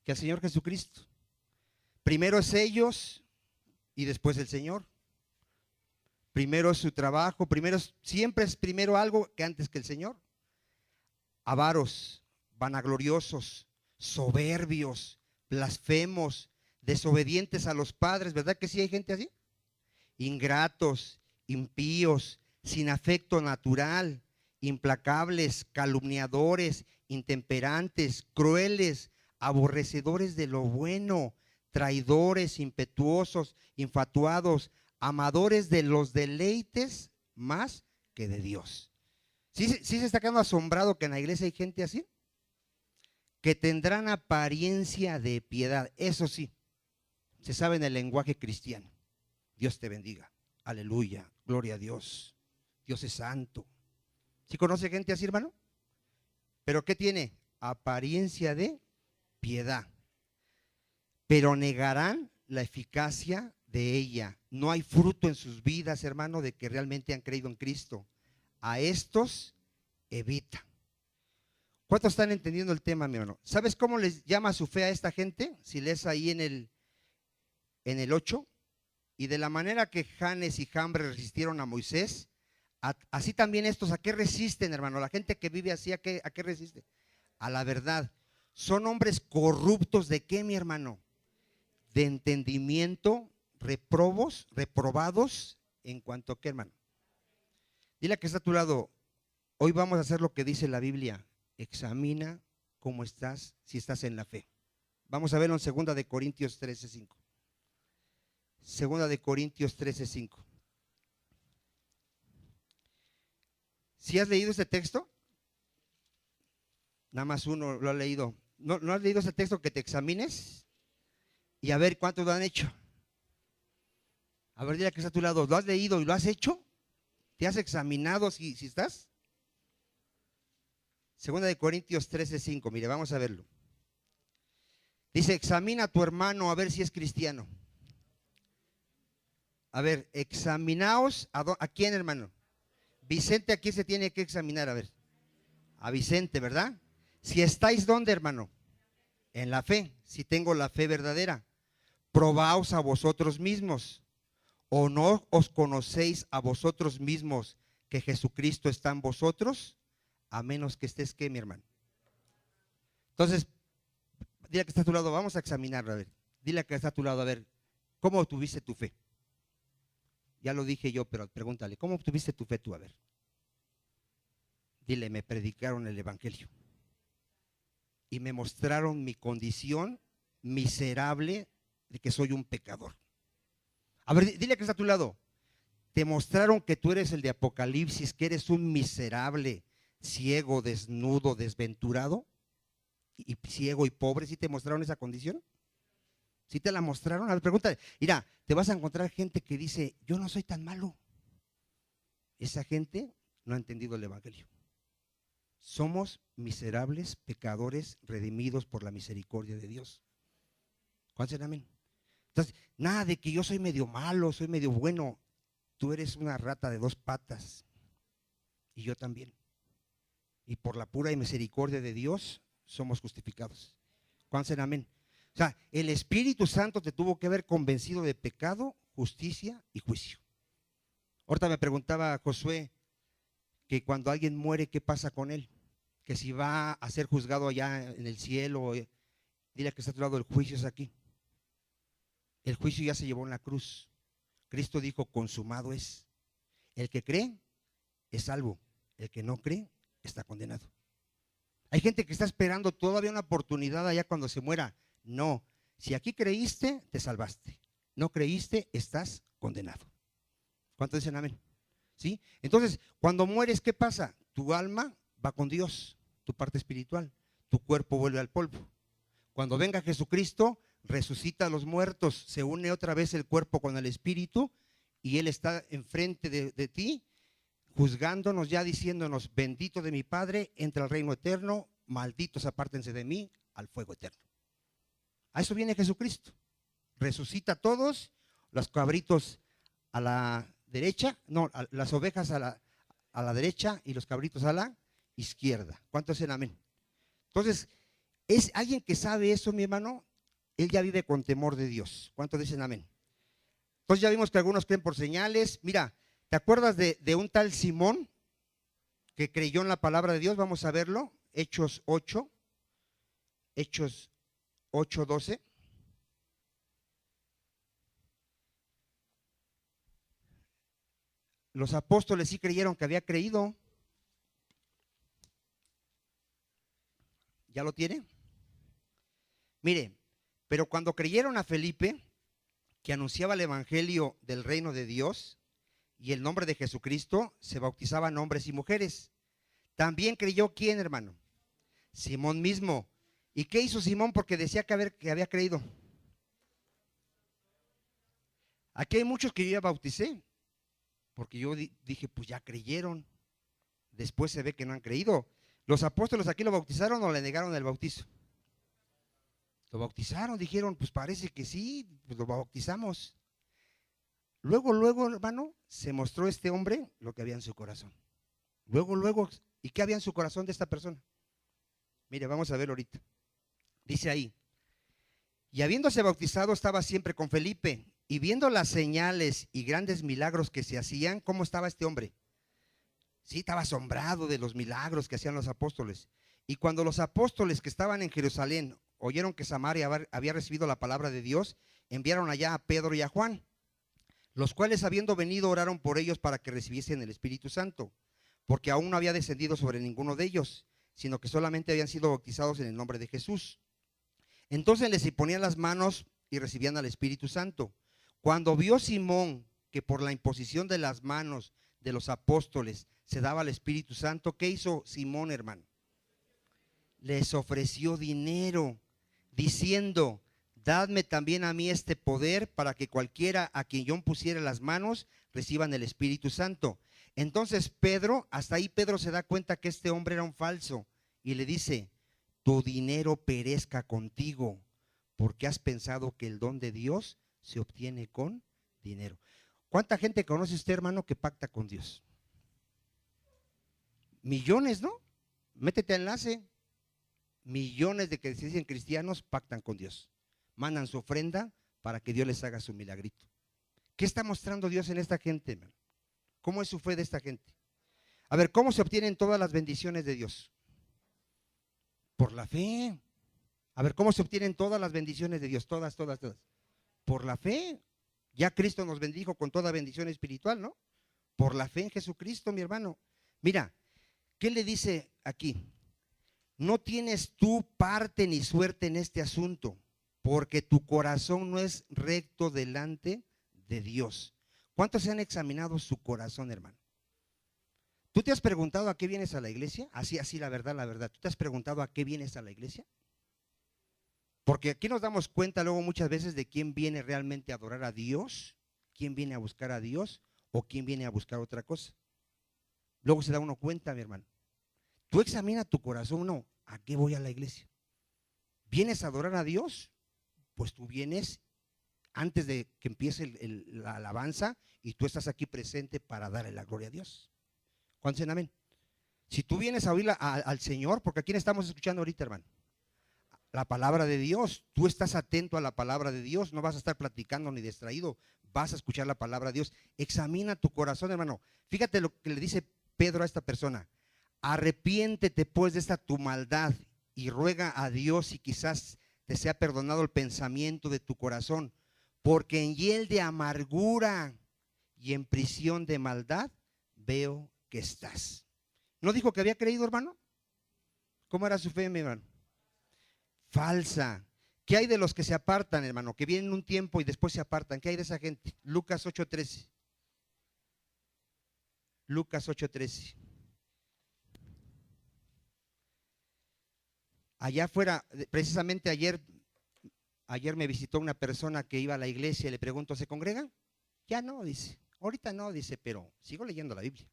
que al Señor Jesucristo. Primero es ellos y después el Señor. Primero es su trabajo, siempre es primero algo que antes que el Señor. Avaros, vanagloriosos, soberbios, blasfemos, desobedientes a los padres. ¿Verdad que sí hay gente así? Ingratos, impíos, sin afecto natural, implacables, calumniadores, intemperantes, crueles, aborrecedores de lo bueno, traidores, impetuosos, infatuados, amadores de los deleites más que de Dios. ¿Sí se está quedando asombrado que en la iglesia hay gente así? Que tendrán apariencia de piedad. Eso sí, se sabe en el lenguaje cristiano. Dios te bendiga. Aleluya. Gloria a Dios. Dios es santo. ¿Sí conoce gente así, hermano? ¿Pero qué tiene? Apariencia de piedad. Pero negarán la eficacia de ella. No hay fruto en sus vidas, hermano, de que realmente han creído en Cristo. A estos evita. ¿Cuántos están entendiendo el tema, mi hermano? ¿Sabes cómo les llama su fe a esta gente? Si lees ahí en el 8. Y de la manera que Janes y Jambres resistieron a Moisés, así también estos, ¿a qué resisten, hermano? La gente que vive así, ¿a qué resiste? A la verdad. Son hombres corruptos, ¿de qué, mi hermano? De entendimiento, reprobados, ¿en cuanto a qué, hermano? Dile a que está a tu lado, hoy vamos a hacer lo que dice la Biblia. Examina cómo estás, si estás en la fe. Vamos a verlo en 2 de Corintios 13:5. 2 de Corintios 13:5. ¿Sí has leído este texto? Nada más uno lo ha leído. ¿No has leído ese texto? Que te examines y a ver cuántos lo han hecho. A ver, dile que está a tu lado, ¿lo has leído y lo has hecho? ¿Te has examinado si estás? 2 de Corintios 13:5, mire, vamos a verlo. Dice, examina a tu hermano a ver si es cristiano. A ver, examinaos, ¿a quién, hermano? Vicente, aquí se tiene que examinar, a ver. A Vicente, ¿verdad? Si estáis, ¿dónde, hermano? En la fe, si tengo la fe verdadera. Probaos a vosotros mismos. ¿O no os conocéis a vosotros mismos que Jesucristo está en vosotros? A menos que estés, ¿qué, mi hermano? Entonces, dile que está a tu lado, vamos a examinarlo, a ver. Dile que está a tu lado, a ver, ¿cómo tuviste tu fe? Ya lo dije yo, pero pregúntale, ¿cómo tuviste tu fe tú? A ver. Dile, me predicaron el evangelio y me mostraron mi condición miserable de que soy un pecador. A ver, dile que está a tu lado. Te mostraron que tú eres el de Apocalipsis, que eres un miserable, ciego, desnudo, desventurado, y ciego y pobre? ¿Sí te mostraron esa condición? ¿Sí te la mostraron? A ver, pregúntale. Mira, te vas a encontrar gente que dice, yo no soy tan malo. Esa gente no ha entendido el evangelio. Somos miserables pecadores redimidos por la misericordia de Dios. ¿Cuántos dicen amén? Entonces, nada de que yo soy medio malo, soy medio bueno. Tú eres una rata de 2 patas y yo también. Y por la pura misericordia de Dios somos justificados. ¿Cuántos dicen amén? O sea, el Espíritu Santo te tuvo que haber convencido de pecado, justicia y juicio. Ahorita me preguntaba Josué que cuando alguien muere, ¿qué pasa con él? Que si va a ser juzgado allá en el cielo, dile que está a tu lado, el juicio es aquí. El juicio ya se llevó en la cruz. Cristo dijo, consumado es. El que cree es salvo, el que no cree está condenado. Hay gente que está esperando todavía una oportunidad allá cuando se muera. No, si aquí creíste, te salvaste. No creíste, estás condenado. ¿Cuántos dicen amén? ¿Sí? Entonces, cuando mueres, ¿qué pasa? Tu alma va con Dios, tu parte espiritual. Tu cuerpo vuelve al polvo. Cuando venga Jesucristo, resucita a los muertos, se une otra vez el cuerpo con el espíritu y Él está enfrente de ti, juzgándonos ya, diciéndonos, bendito de mi Padre, entra al reino eterno, malditos apártense de mí, al fuego eterno. A eso viene Jesucristo. Resucita a todos, los cabritos a la derecha, no, las ovejas a la derecha y los cabritos a la izquierda. ¿Cuántos dicen amén? Entonces, es alguien que sabe eso, mi hermano, él ya vive con temor de Dios. ¿Cuántos dicen amén? Entonces ya vimos que algunos creen por señales. Mira, ¿te acuerdas de un tal Simón que creyó en la palabra de Dios? Vamos a verlo. Hechos 8, Hechos 8:12. Los apóstoles sí creyeron que había creído. ¿Ya lo tiene? Mire, pero cuando creyeron a Felipe, que anunciaba el evangelio del reino de Dios y el nombre de Jesucristo, se bautizaban hombres y mujeres. También creyó ¿quién, hermano? Simón mismo. ¿Y qué hizo Simón? Porque decía que había creído. Aquí hay muchos que yo ya bauticé, porque yo dije, pues ya creyeron. Después se ve que no han creído. ¿Los apóstoles aquí lo bautizaron o le negaron el bautizo? Lo bautizaron, dijeron, pues parece que sí, pues lo bautizamos. Luego, hermano, se mostró este hombre lo que había en su corazón. Luego, ¿y qué había en su corazón de esta persona? Mire, vamos a ver ahorita. Dice ahí, y habiéndose bautizado estaba siempre con Felipe, y viendo las señales y grandes milagros que se hacían, ¿cómo estaba este hombre? Sí, estaba asombrado de los milagros que hacían los apóstoles. Y cuando los apóstoles que estaban en Jerusalén oyeron que Samaria había recibido la palabra de Dios, enviaron allá a Pedro y a Juan, los cuales habiendo venido oraron por ellos para que recibiesen el Espíritu Santo, porque aún no había descendido sobre ninguno de ellos, sino que solamente habían sido bautizados en el nombre de Jesús. Entonces les imponían las manos y recibían al Espíritu Santo. Cuando vio Simón que por la imposición de las manos de los apóstoles se daba al Espíritu Santo, ¿qué hizo Simón, hermano? Les ofreció dinero, diciendo, dadme también a mí este poder para que cualquiera a quien yo pusiera las manos reciban el Espíritu Santo. Entonces Pedro, hasta ahí Pedro se da cuenta que este hombre era un falso y le dice, tu dinero perezca contigo, porque has pensado que el don de Dios se obtiene con dinero. ¿Cuánta gente conoce usted, hermano, que pacta con Dios? Millones, ¿no? Métete a enlace. Millones de que se dicen cristianos pactan con Dios. Mandan su ofrenda para que Dios les haga su milagrito. ¿Qué está mostrando Dios en esta gente, hermano? ¿Cómo es su fe de esta gente? A ver, ¿cómo se obtienen todas las bendiciones de Dios? Por la fe. A ver, ¿cómo se obtienen todas las bendiciones de Dios? Todas. Por la fe. Ya Cristo nos bendijo con toda bendición espiritual, ¿no? Por la fe en Jesucristo, mi hermano. Mira, ¿qué le dice aquí? No tienes tú parte ni suerte en este asunto, porque tu corazón no es recto delante de Dios. ¿Cuántos se han examinado su corazón, hermano? ¿Tú te has preguntado a qué vienes a la iglesia? Así, la verdad, la verdad. ¿Tú te has preguntado a qué vienes a la iglesia? Porque aquí nos damos cuenta luego muchas veces de quién viene realmente a adorar a Dios, quién viene a buscar a Dios o quién viene a buscar otra cosa. Luego se da uno cuenta, mi hermano. Tú examina tu corazón, no, ¿a qué voy a la iglesia? ¿Vienes a adorar a Dios? Pues tú vienes antes de que empiece la alabanza y tú estás aquí presente para darle la gloria a Dios. ¿Cuántos dicen amén? Si tú vienes a oír al Señor, porque ¿a quién estamos escuchando ahorita, hermano? La palabra de Dios. Tú estás atento a la palabra de Dios, no vas a estar platicando ni distraído, vas a escuchar la palabra de Dios. Examina tu corazón, hermano. Fíjate lo que le dice Pedro a esta persona: arrepiéntete pues de esta tu maldad y ruega a Dios y quizás te sea perdonado el pensamiento de tu corazón, porque en hiel de amargura y en prisión de maldad veo que estás. ¿No dijo que había creído, hermano? ¿Cómo era su fe, mi hermano? Falsa. ¿Qué hay de los que se apartan, hermano? Que vienen un tiempo y después se apartan. ¿Qué hay de esa gente? Lucas 8:13. Lucas 8:13. Allá afuera, precisamente ayer me visitó una persona que iba a la iglesia y le pregunto, ¿se congregan? Ya no, dice. Ahorita no, dice, pero sigo leyendo la Biblia.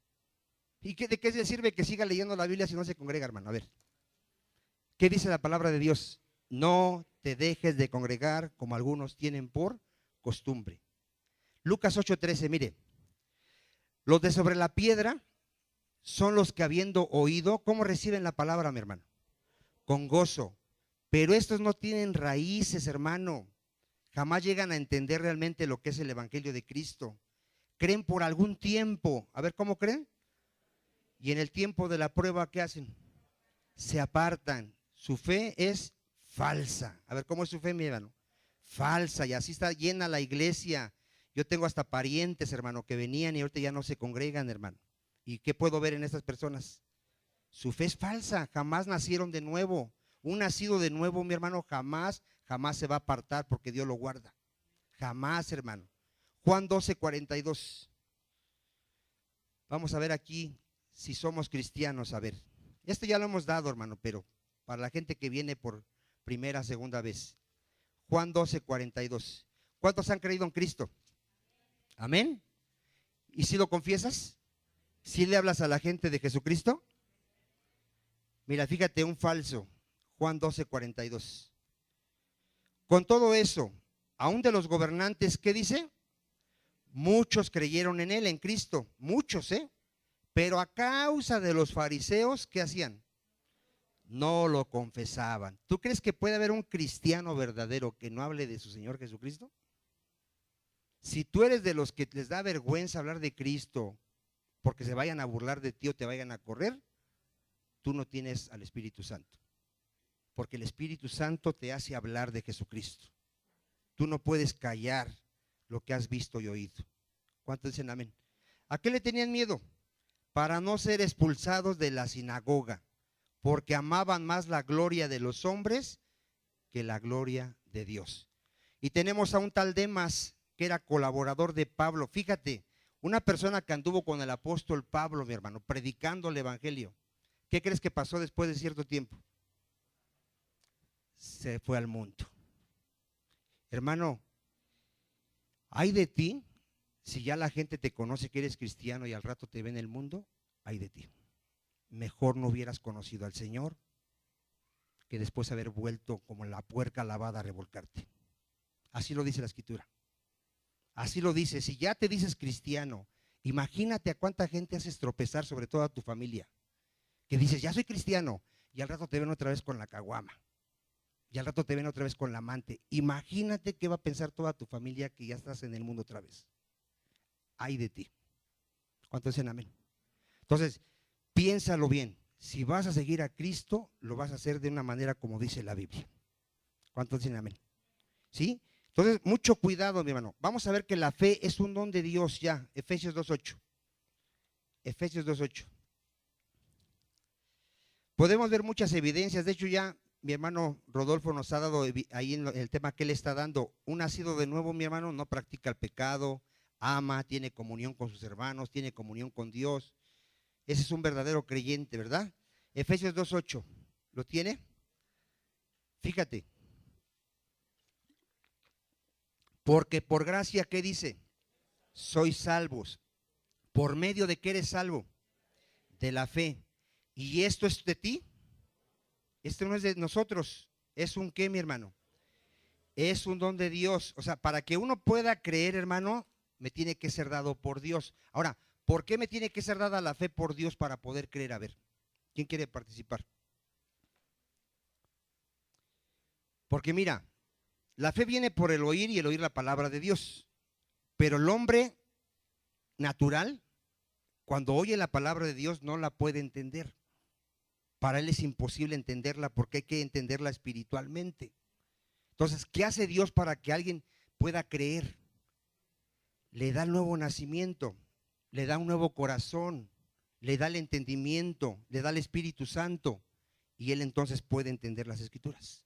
¿Y de qué se sirve que siga leyendo la Biblia si no se congrega, hermano? A ver, ¿qué dice la palabra de Dios? No te dejes de congregar como algunos tienen por costumbre. Lucas 8:13, mire. Los de sobre la piedra son los que habiendo oído, ¿cómo reciben la palabra, mi hermano? Con gozo. Pero estos no tienen raíces, hermano. Jamás llegan a entender realmente lo que es el evangelio de Cristo. Creen por algún tiempo. A ver, ¿cómo creen? Y en el tiempo de la prueba, ¿qué hacen? Se apartan. Su fe es falsa. A ver, ¿cómo es su fe, mi hermano? Falsa. Y así está llena la iglesia. Yo tengo hasta parientes, hermano, que venían y ahorita ya no se congregan, hermano. ¿Y qué puedo ver en estas personas? Su fe es falsa. Jamás nacieron de nuevo. Un nacido de nuevo, mi hermano, jamás se va a apartar porque Dios lo guarda. Jamás, hermano. Juan 12:42. Vamos a ver aquí si somos cristianos. A ver, esto ya lo hemos dado, hermano, pero para la gente que viene por primera, segunda vez. Juan 12:42. ¿Cuántos han creído en Cristo? Amén. ¿Y si lo confiesas? ¿Si le hablas a la gente de Jesucristo? Mira, fíjate, un falso. Juan 12:42. Con todo eso, aún de los gobernantes, ¿qué dice? Muchos creyeron en él, en Cristo. Muchos, pero a causa de los fariseos, ¿qué hacían? No lo confesaban. ¿Tú crees que puede haber un cristiano verdadero que no hable de su Señor Jesucristo? Si tú eres de los que les da vergüenza hablar de Cristo porque se vayan a burlar de ti o te vayan a correr, tú no tienes al Espíritu Santo. Porque el Espíritu Santo te hace hablar de Jesucristo. Tú no puedes callar lo que has visto y oído. ¿Cuántos dicen amén? ¿A qué le tenían miedo? Para no ser expulsados de la sinagoga, porque amaban más la gloria de los hombres que la gloria de Dios. Y tenemos a un tal Demas, que era colaborador de Pablo. Fíjate, una persona que anduvo con el apóstol Pablo, mi hermano, predicando el evangelio. ¿Qué crees que pasó después de cierto tiempo? Se fue al mundo. Hermano, hay de ti, si ya la gente te conoce que eres cristiano y al rato te ve en el mundo, hay de ti. Mejor no hubieras conocido al Señor que después haber vuelto como la puerca lavada a revolcarte. Así lo dice la Escritura. Así lo dice. Si ya te dices cristiano, imagínate a cuánta gente haces tropezar, sobre todo a tu familia, que dices, ya soy cristiano, y al rato te ven otra vez con la caguama. Y al rato te ven otra vez con la amante. Imagínate qué va a pensar toda tu familia que ya estás en el mundo otra vez. Ay de ti. ¿Cuántos dicen amén? Entonces, piénsalo bien. Si vas a seguir a Cristo, lo vas a hacer de una manera como dice la Biblia. ¿Cuántos dicen amén? ¿Sí? Entonces, mucho cuidado, mi hermano. Vamos a ver que la fe es un don de Dios ya. Efesios 2:8. Efesios 2:8. Podemos ver muchas evidencias. De hecho, ya mi hermano Rodolfo nos ha dado ahí en el tema que él está dando. Un nacido de nuevo, mi hermano, no practica el pecado, ama, tiene comunión con sus hermanos, tiene comunión con Dios. Ese es un verdadero creyente, ¿verdad? Efesios 2:8, ¿lo tiene? Fíjate. Porque por gracia, ¿qué dice? Sois salvos. ¿Por medio de qué eres salvo? De la fe. ¿Y esto es de ti? Esto no es de nosotros. ¿Es un qué, mi hermano? Es un don de Dios. O sea, para que uno pueda creer, hermano, me tiene que ser dado por Dios. Ahora, ¿por qué me tiene que ser dada la fe por Dios para poder creer? A ver, ¿quién quiere participar? Porque mira, la fe viene por el oír y el oír la palabra de Dios. Pero el hombre natural, cuando oye la palabra de Dios, no la puede entender. Para él es imposible entenderla porque hay que entenderla espiritualmente. Entonces, ¿qué hace Dios para que alguien pueda creer? Le da el nuevo nacimiento, le da un nuevo corazón, le da el entendimiento, le da el Espíritu Santo y él entonces puede entender las Escrituras.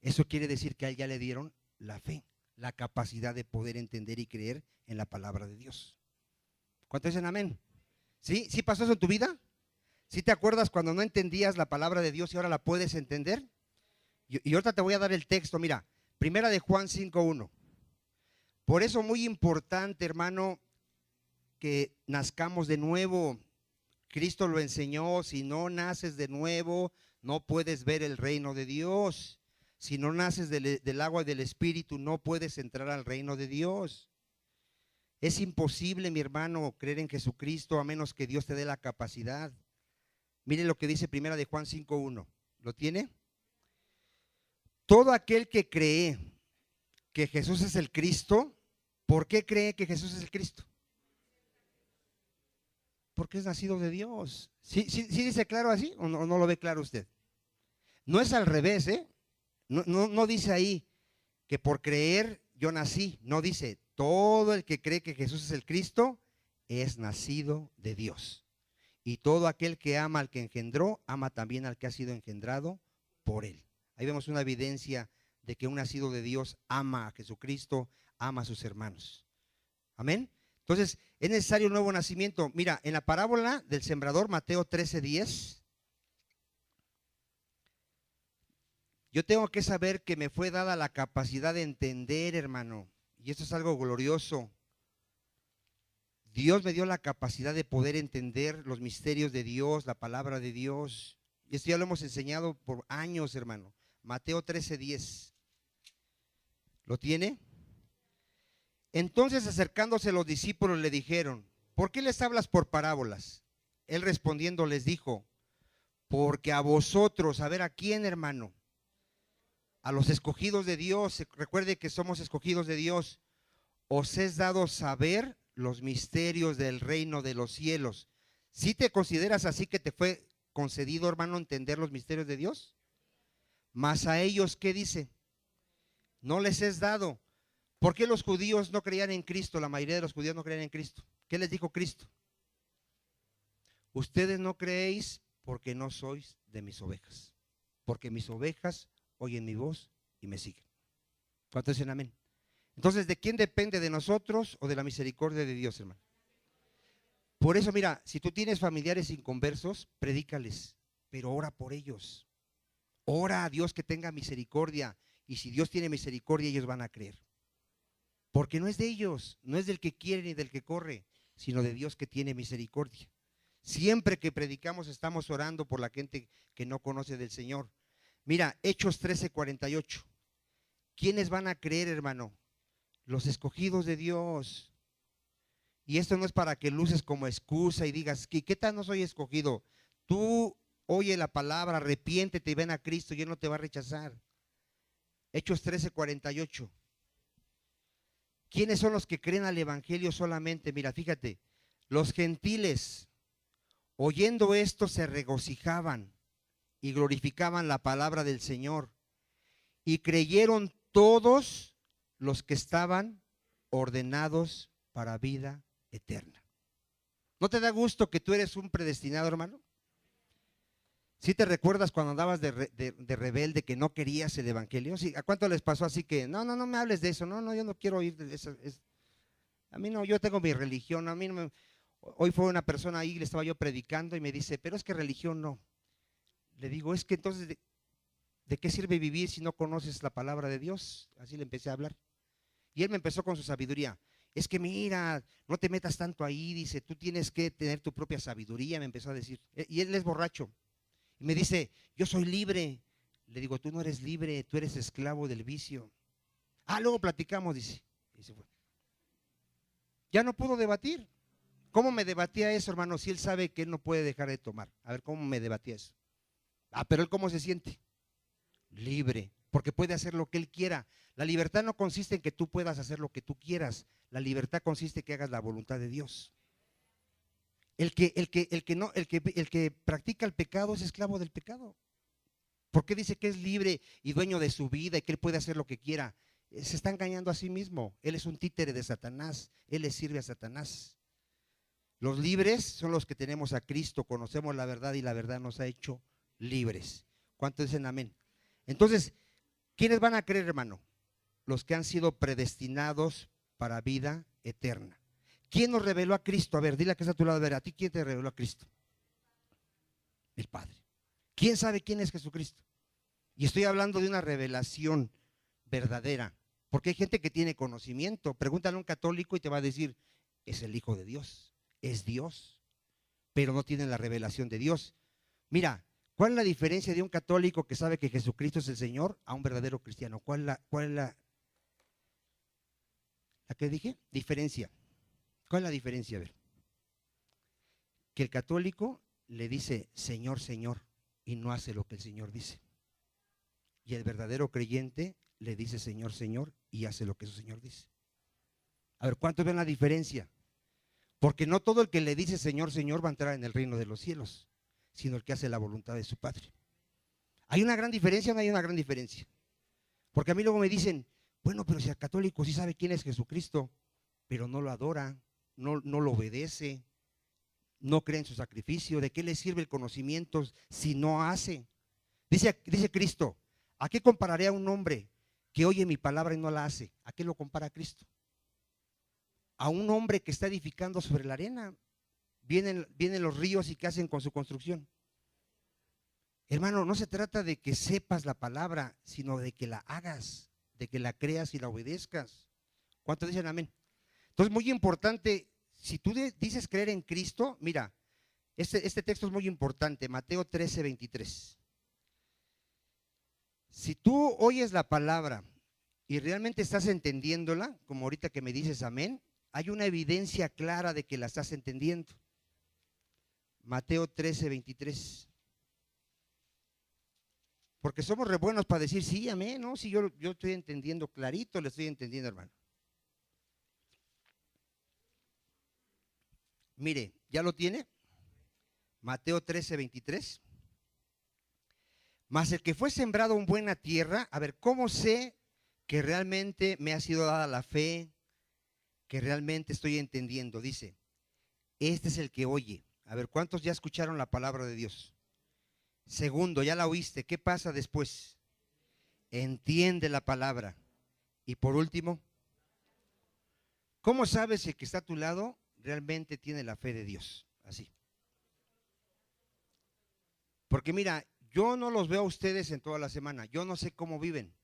Eso quiere decir que a él ya le dieron la fe, la capacidad de poder entender y creer en la palabra de Dios. ¿Cuántos dicen amén? ¿Sí? ¿Sí pasó eso en tu vida? ¿Sí te acuerdas cuando no entendías la palabra de Dios y ahora la puedes entender? Y ahorita te voy a dar el texto, mira, primera de Juan 5:1. Por eso muy importante, hermano, que nazcamos de nuevo. Cristo lo enseñó, si no naces de nuevo, no puedes ver el reino de Dios. Si no naces del agua y del Espíritu, no puedes entrar al reino de Dios. Es imposible, mi hermano, creer en Jesucristo a menos que Dios te dé la capacidad. Mire lo que dice primera de Juan 5:1. ¿Lo tiene? Todo aquel que cree que Jesús es el Cristo, ¿por qué cree que Jesús es el Cristo? Porque es nacido de Dios. ¿Sí dice claro así o no lo ve claro usted? No es al revés, ¿eh? No dice ahí que por creer yo nací. No dice, todo el que cree que Jesús es el Cristo es nacido de Dios. Y todo aquel que ama al que engendró, ama también al que ha sido engendrado por él. Ahí vemos una evidencia de que un nacido de Dios ama a Jesucristo, ama a sus hermanos. Amén. Entonces, es necesario un nuevo nacimiento. Mira, en la parábola del sembrador, Mateo 13:10, yo tengo que saber que me fue dada la capacidad de entender, hermano, y esto es algo glorioso. Dios me dio la capacidad de poder entender los misterios de Dios, la palabra de Dios. Y esto ya lo hemos enseñado por años, hermano. Mateo 13:10. ¿Lo tiene? Entonces, acercándose los discípulos, le dijeron, ¿por qué les hablas por parábolas? Él respondiendo les dijo, porque a vosotros, a ver, ¿a quién, hermano? A los escogidos de Dios, recuerde que somos escogidos de Dios, os es dado saber los misterios del reino de los cielos. ¿Sí te consideras así que te fue concedido, hermano, entender los misterios de Dios? Mas a ellos, ¿qué dice? No les es dado. ¿Por qué los judíos no creían en Cristo? La mayoría de los judíos no creían en Cristo. ¿Qué les dijo Cristo? Ustedes no creéis porque no sois de mis ovejas. Porque mis ovejas oyen mi voz y me siguen. ¿Cuántos dicen amén? Entonces, ¿de quién depende? ¿De nosotros o de la misericordia de Dios, hermano? Por eso, mira, si tú tienes familiares inconversos, predícales, pero ora por ellos. Ora a Dios que tenga misericordia. Y si Dios tiene misericordia, ellos van a creer. Porque no es de ellos, no es del que quiere ni del que corre, sino de Dios que tiene misericordia. Siempre que predicamos estamos orando por la gente que no conoce del Señor. Mira, Hechos 13:48. ¿Quiénes van a creer, hermano? Los escogidos de Dios. Y esto no es para que luces como excusa y digas, ¿qué tal no soy escogido? Tú oye la palabra, arrepiéntete y ven a Cristo y Él no te va a rechazar. Hechos 13:48. ¿Quiénes son los que creen al evangelio solamente? Mira, fíjate, los gentiles, oyendo esto, se regocijaban y glorificaban la palabra del Señor. Y creyeron todos los que estaban ordenados para vida eterna. ¿No te da gusto que tú eres un predestinado, hermano? ¿Sí te recuerdas cuando andabas de rebelde que no querías el evangelio? ¿Sí? ¿A cuánto les pasó así que no me hables de eso? No, yo no quiero oír de eso. A mí no, yo tengo mi religión, a mí no me... Hoy fue una persona ahí, le estaba yo predicando y me dice, pero es que religión no. Le digo, es que entonces, ¿de qué sirve vivir si no conoces la palabra de Dios? Así le empecé a hablar. Y él me empezó con su sabiduría. Es que mira, no te metas tanto ahí, dice, tú tienes que tener tu propia sabiduría, me empezó a decir. Y él es borracho. Y me dice, yo soy libre. Le digo, tú no eres libre, tú eres esclavo del vicio. Ah, luego platicamos, dice. Y se fue. Ya no pudo debatir. ¿Cómo me debatía eso, hermano? Si él sabe que él no puede dejar de tomar. A ver, ¿cómo me debatía eso? Ah, pero él ¿cómo se siente? Libre, porque puede hacer lo que él quiera. La libertad no consiste en que tú puedas hacer lo que tú quieras. La libertad consiste en que hagas la voluntad de Dios. El que practica el pecado es esclavo del pecado. ¿Por qué dice que es libre y dueño de su vida y que él puede hacer lo que quiera? Se está engañando a sí mismo. Él es un títere de Satanás. Él le sirve a Satanás. Los libres son los que tenemos a Cristo, conocemos la verdad y la verdad nos ha hecho libres. ¿Cuántos dicen amén? Entonces, ¿quiénes van a creer, hermano? Los que han sido predestinados para vida eterna. ¿Quién nos reveló a Cristo? A ver, dile a que está a tu lado, a ver, ¿a ti quién te reveló a Cristo? El Padre. ¿Quién sabe quién es Jesucristo? Y estoy hablando de una revelación verdadera, porque hay gente que tiene conocimiento. Pregúntale a un católico y te va a decir, es el Hijo de Dios, es Dios, pero no tiene la revelación de Dios. Mira, ¿cuál es la diferencia de un católico que sabe que Jesucristo es el Señor a un verdadero cristiano? ¿Cuál es la que dije? Diferencia. ¿Cuál es la diferencia? A ver. Que el católico le dice Señor, Señor, y no hace lo que el Señor dice. Y el verdadero creyente le dice Señor, Señor, y hace lo que su Señor dice. A ver, ¿cuántos ven la diferencia? Porque no todo el que le dice Señor, Señor va a entrar en el reino de los cielos, sino el que hace la voluntad de su Padre. ¿Hay una gran diferencia o no hay una gran diferencia? Porque a mí luego me dicen, bueno, pero si el católico sí sabe quién es Jesucristo, pero no lo adora, no lo obedece, no cree en su sacrificio, ¿de qué le sirve el conocimiento si no hace? Dice Cristo, ¿a qué compararé a un hombre que oye mi palabra y no la hace? ¿A qué lo compara Cristo? A un hombre que está edificando sobre la arena. Vienen los ríos y ¿qué hacen con su construcción? Hermano, no se trata de que sepas la palabra, sino de que la hagas, de que la creas y la obedezcas. ¿Cuántos dicen amén? Entonces, muy importante, si tú dices creer en Cristo, mira, este texto es muy importante, Mateo 13, 23. Si tú oyes la palabra y realmente estás entendiéndola, como ahorita que me dices amén, hay una evidencia clara de que la estás entendiendo. Mateo 13, 23. Porque somos re buenos para decir sí, amén, ¿no? Si yo estoy entendiendo clarito, le estoy entendiendo, hermano. Mire, ¿ya lo tiene? Mateo 13, 23. Mas el que fue sembrado en buena tierra, a ver, ¿cómo sé que realmente me ha sido dada la fe, que realmente estoy entendiendo? Dice, este es el que oye. A ver, ¿cuántos ya escucharon la palabra de Dios? Segundo, ya la oíste. ¿Qué pasa después? Entiende la palabra. Y por último, ¿cómo sabes si el que está a tu lado realmente tiene la fe de Dios? Así. Porque mira, yo no los veo a ustedes en toda la semana. Yo no sé cómo viven,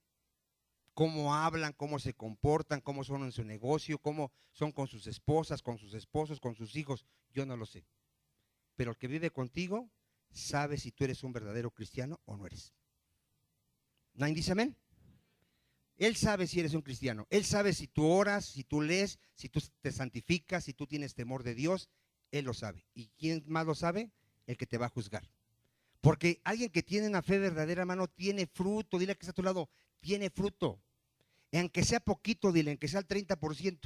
cómo hablan, cómo se comportan, cómo son en su negocio, cómo son con sus esposas, con sus esposos, con sus hijos. Yo no lo sé. Pero el que vive contigo sabe si tú eres un verdadero cristiano o no eres. ¿Nadie dice amén? Él sabe si eres un cristiano. Él sabe si tú oras, si tú lees, si tú te santificas, si tú tienes temor de Dios. Él lo sabe. ¿Y quién más lo sabe? El que te va a juzgar. Porque alguien que tiene una fe verdadera, hermano, tiene fruto. Dile que está a tu lado, tiene fruto. Y aunque sea poquito, dile, aunque sea el 30%.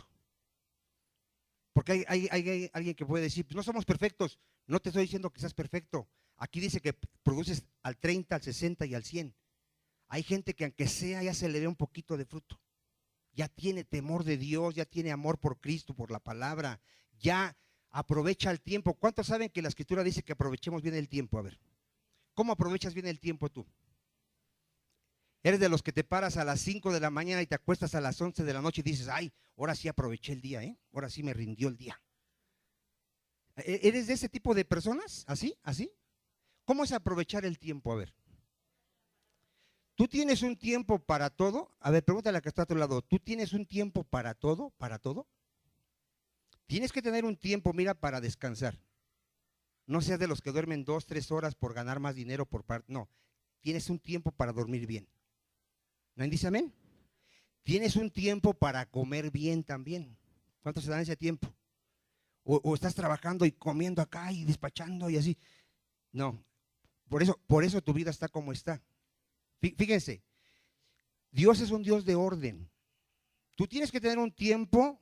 Porque hay alguien que puede decir, pues no somos perfectos. No te estoy diciendo que seas perfecto. Aquí dice que produces al 30, al 60 y al 100. Hay gente que aunque sea ya se le ve un poquito de fruto. Ya tiene temor de Dios, ya tiene amor por Cristo, por la palabra. Ya aprovecha el tiempo. ¿Cuántos saben que la Escritura dice que aprovechemos bien el tiempo? A ver, ¿cómo aprovechas bien el tiempo tú? Eres de los que te paras a las 5 de la mañana y te acuestas a las 11 de la noche y dices, ay, ahora sí aproveché el día, ahora sí me rindió el día. ¿Eres de ese tipo de personas? ¿Así? ¿Así? ¿Cómo es aprovechar el tiempo? A ver. ¿Tú tienes un tiempo para todo? A ver, pregúntale a la que está a tu lado. ¿Tú tienes un tiempo para todo? ¿Para todo? Tienes que tener un tiempo, mira, para descansar. No seas de los que duermen 2, 3 horas por ganar más dinero por parte. No, tienes un tiempo para dormir bien. ¿Nadie dice amén? Tienes un tiempo para comer bien también. ¿Cuánto se da ese tiempo? O estás trabajando y comiendo acá y despachando y así. No, por eso tu vida está como está. Fíjense, Dios es un Dios de orden. Tú tienes que tener un tiempo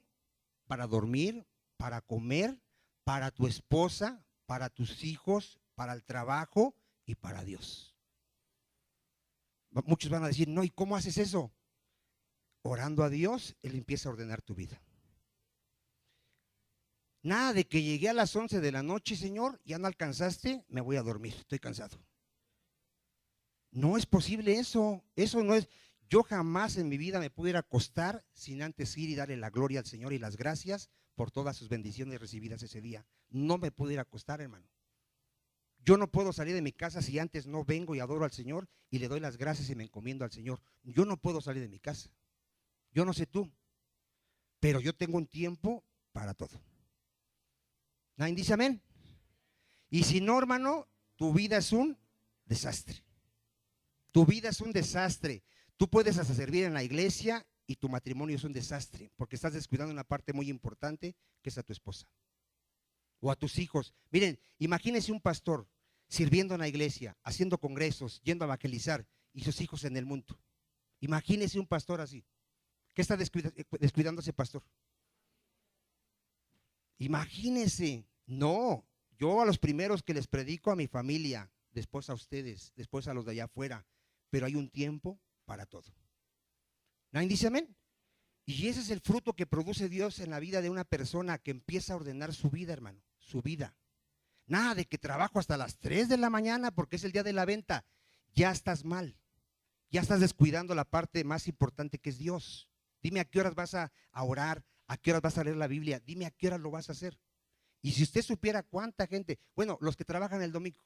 para dormir, para comer, para tu esposa, para tus hijos, para el trabajo y para Dios. Muchos van a decir, no, ¿y cómo haces eso? Orando a Dios, Él empieza a ordenar tu vida. Nada de que llegué a las 11 de la noche, Señor, ya no alcanzaste, me voy a dormir, estoy cansado. No es posible eso, eso no es. Yo jamás en mi vida me pudiera acostar sin antes ir y darle la gloria al Señor y las gracias por todas sus bendiciones recibidas ese día. No me pudiera acostar, hermano. Yo no puedo salir de mi casa si antes no vengo y adoro al Señor y le doy las gracias y me encomiendo al Señor. Yo no puedo salir de mi casa. Yo no sé tú, pero yo tengo un tiempo para todo. ¿Nadie dice amén? Y si no, hermano, tu vida es un desastre. Tu vida es un desastre. Tú puedes hasta servir en la iglesia y tu matrimonio es un desastre porque estás descuidando una parte muy importante que es a tu esposa o a tus hijos. Miren, imagínense un pastor sirviendo en la iglesia, haciendo congresos, yendo a evangelizar y sus hijos en el mundo. Imagínense un pastor así. ¿Qué está descuidando ese pastor? Imagínense. No, yo a los primeros que les predico a mi familia, después a ustedes, después a los de allá afuera, pero hay un tiempo para todo. ¿Nadie dice amén? Y ese es el fruto que produce Dios en la vida de una persona que empieza a ordenar su vida, hermano, su vida. Nada de que trabajo hasta las 3 de la mañana porque es el día de la venta. Ya estás mal, ya estás descuidando la parte más importante que es Dios. Dime a qué horas vas a orar, a qué horas vas a leer la Biblia, dime a qué horas lo vas a hacer. Y si usted supiera cuánta gente, bueno, los que trabajan el domingo,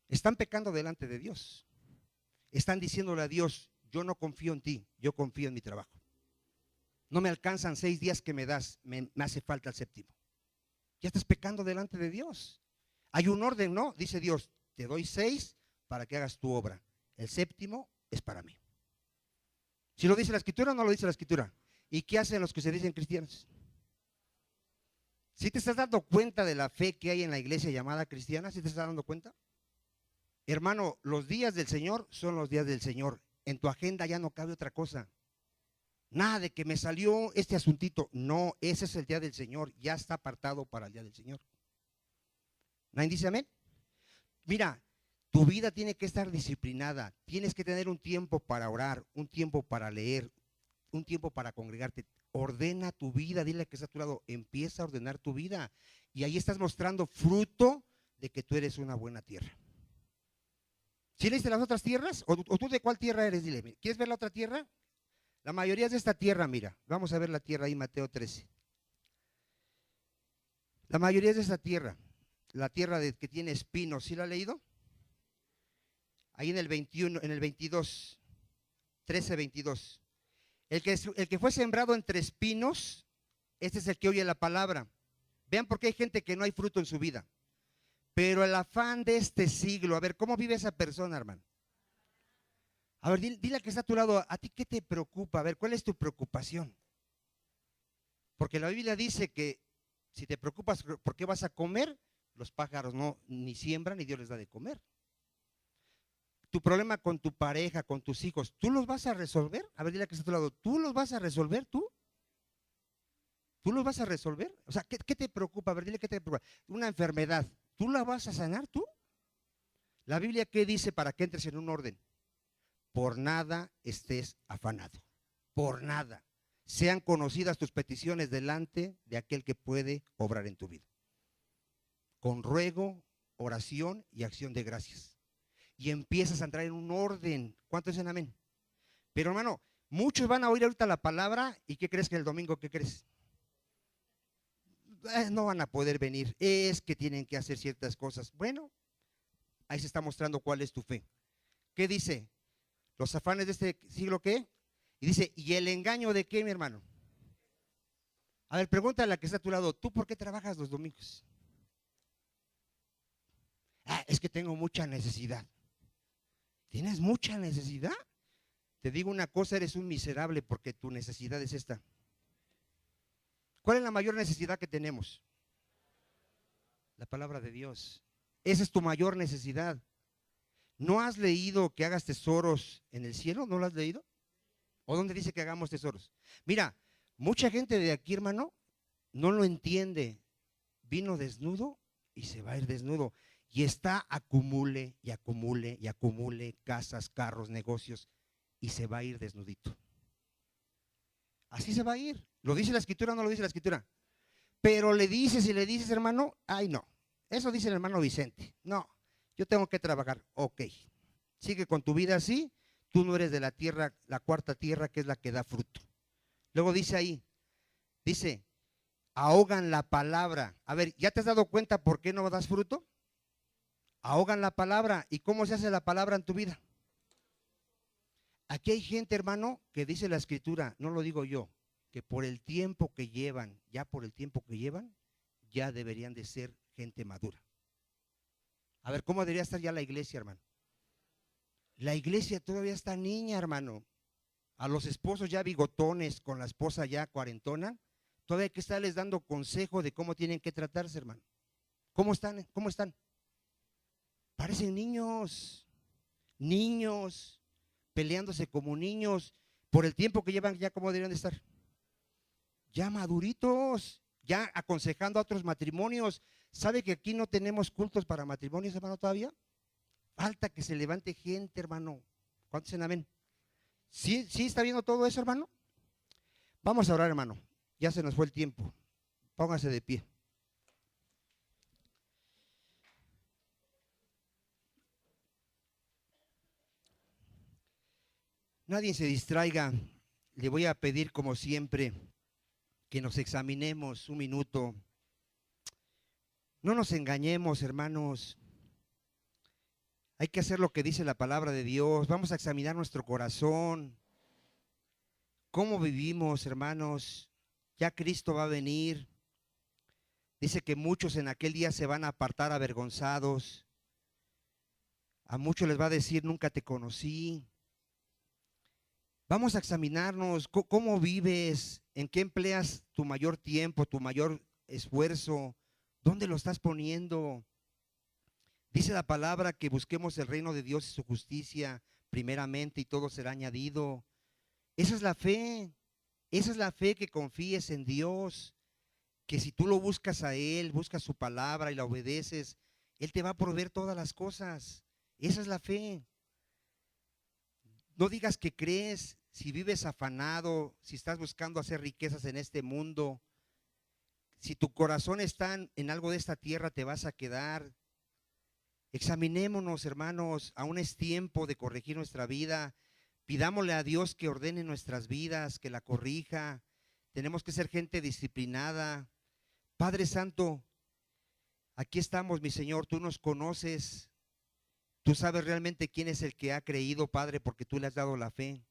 están pecando delante de Dios. Están diciéndole a Dios, yo no confío en ti, yo confío en mi trabajo. No me alcanzan 6 días que me das, me hace falta el séptimo. Ya estás pecando delante de Dios. Hay un orden, ¿no? Dice Dios, te doy 6 para que hagas tu obra. El séptimo es para mí. Si lo dice la Escritura o no lo dice la Escritura. ¿Y qué hacen los que se dicen cristianos? ¿Sí te estás dando cuenta de la fe que hay en la iglesia llamada cristiana? ¿Sí te estás dando cuenta? Hermano, los días del Señor son los días del Señor. En tu agenda ya no cabe otra cosa. Nada de que me salió este asuntito. No, ese es el día del Señor. Ya está apartado para el día del Señor. ¿Nadie dice amén? Mira, tu vida tiene que estar disciplinada. Tienes que tener un tiempo para orar, un tiempo para leer, un tiempo para congregarte. Ordena tu vida, dile que está a tu lado, empieza a ordenar tu vida. Y ahí estás mostrando fruto de que tú eres una buena tierra. ¿Sí leíste las otras tierras? ¿O tú de cuál tierra eres? Dile, ¿quieres ver la otra tierra? La mayoría es de esta tierra, mira. Vamos a ver la tierra ahí, Mateo 13. La mayoría es de esta tierra. La tierra que tiene espinos, ¿sí la ha leído? Ahí en el 21, en el 22, 13, 22. El que fue sembrado entre espinos, este es el que oye la palabra. Vean por qué hay gente que no hay fruto en su vida. Pero el afán de este siglo, a ver, ¿cómo vive esa persona, hermano? A ver, dile que está a tu lado, ¿a ti qué te preocupa? A ver, ¿cuál es tu preocupación? Porque la Biblia dice que si te preocupas por qué vas a comer, los pájaros no ni siembran ni Dios les da de comer. Tu problema con tu pareja, con tus hijos, ¿tú los vas a resolver? A ver, dile que está a tu lado, ¿tú los vas a resolver tú? ¿Tú los vas a resolver? O sea, ¿qué te preocupa? A ver, dile qué te preocupa. Una enfermedad, ¿tú la vas a sanar tú? La Biblia, ¿qué dice para que entres en un orden? Por nada estés afanado, por nada. Sean conocidas tus peticiones delante de aquel que puede obrar en tu vida. Con ruego, oración y acción de gracias. Y empiezas a entrar en un orden. ¿Cuántos dicen amén? Pero hermano, muchos van a oír ahorita la palabra y ¿qué crees que el domingo? ¿Qué crees? no van a poder venir, es que tienen que hacer ciertas cosas. Bueno, ahí se está mostrando cuál es tu fe. ¿Qué dice? Los afanes de este siglo, ¿qué? Y dice, ¿y el engaño de qué, mi hermano? A ver, pregúntale a la que está a tu lado, ¿tú por qué trabajas los domingos? Es que tengo mucha necesidad. ¿Tienes mucha necesidad? Te digo una cosa, eres un miserable porque tu necesidad es esta. ¿Cuál es la mayor necesidad que tenemos? La palabra de Dios. Esa es tu mayor necesidad. ¿No has leído que hagas tesoros en el cielo? ¿No lo has leído? ¿O dónde dice que hagamos tesoros? Mira, mucha gente de aquí, hermano, no lo entiende. Vino desnudo y se va a ir desnudo. Y está acumule y acumule y acumule casas, carros, negocios, y se va a ir desnudito. Así se va a ir. ¿Lo dice la Escritura o no lo dice la Escritura? Pero le dices y le dices, hermano, ay no, eso dice el hermano Vicente. No, yo tengo que trabajar. Ok, sigue con tu vida así. Tú no eres de la tierra, la cuarta tierra, que es la que da fruto. Luego dice ahí, dice, ahogan la palabra. A ver, ¿ya te has dado cuenta por qué no das fruto? Ahogan la palabra. ¿Y cómo se hace la palabra en tu vida? Aquí hay gente, hermano, que dice la Escritura, no lo digo yo, que por el tiempo que llevan, ya por el tiempo que llevan, ya deberían de ser gente madura. A ver, ¿cómo debería estar ya la iglesia, hermano? La iglesia todavía está niña, hermano. A los esposos ya bigotones, con la esposa ya cuarentona, todavía hay que estarles dando consejo de cómo tienen que tratarse, hermano. ¿Cómo están? ¿Cómo están? Parecen niños, peleándose como niños. Por el tiempo que llevan, ya cómo deberían de estar. Ya maduritos, ya aconsejando a otros matrimonios. ¿Sabe que aquí no tenemos cultos para matrimonios, hermano, todavía? Falta que se levante gente, hermano. ¿Cuántos dicen amén? ¿Sí está viendo todo eso, hermano? Vamos a orar, hermano. Ya se nos fue el tiempo. Póngase de pie. Nadie se distraiga. Le voy a pedir, como siempre, que nos examinemos un minuto. No nos engañemos, hermanos. Hay que hacer lo que dice la palabra de Dios. Vamos a examinar nuestro corazón. ¿Cómo vivimos, hermanos? Ya Cristo va a venir. Dice que muchos en aquel día se van a apartar avergonzados. A muchos les va a decir, nunca te conocí. Vamos a examinarnos. ¿Cómo vives? ¿En qué empleas tu mayor tiempo, tu mayor esfuerzo? ¿Dónde lo estás poniendo? Dice la palabra que busquemos el reino de Dios y su justicia primeramente y todo será añadido. Esa es la fe. Esa es la fe, que confíes en Dios, que si tú lo buscas a Él, buscas su palabra y la obedeces, Él te va a proveer todas las cosas. Esa es la fe. No digas que crees si vives afanado, si estás buscando hacer riquezas en este mundo. Si tu corazón está en algo de esta tierra, te vas a quedar. Examinémonos, hermanos, aún es tiempo de corregir nuestra vida. Pidámosle a Dios que ordene nuestras vidas, que la corrija. Tenemos que ser gente disciplinada. Padre Santo, aquí estamos, mi Señor, tú nos conoces. Tú sabes realmente quién es el que ha creído, Padre, porque tú le has dado la fe.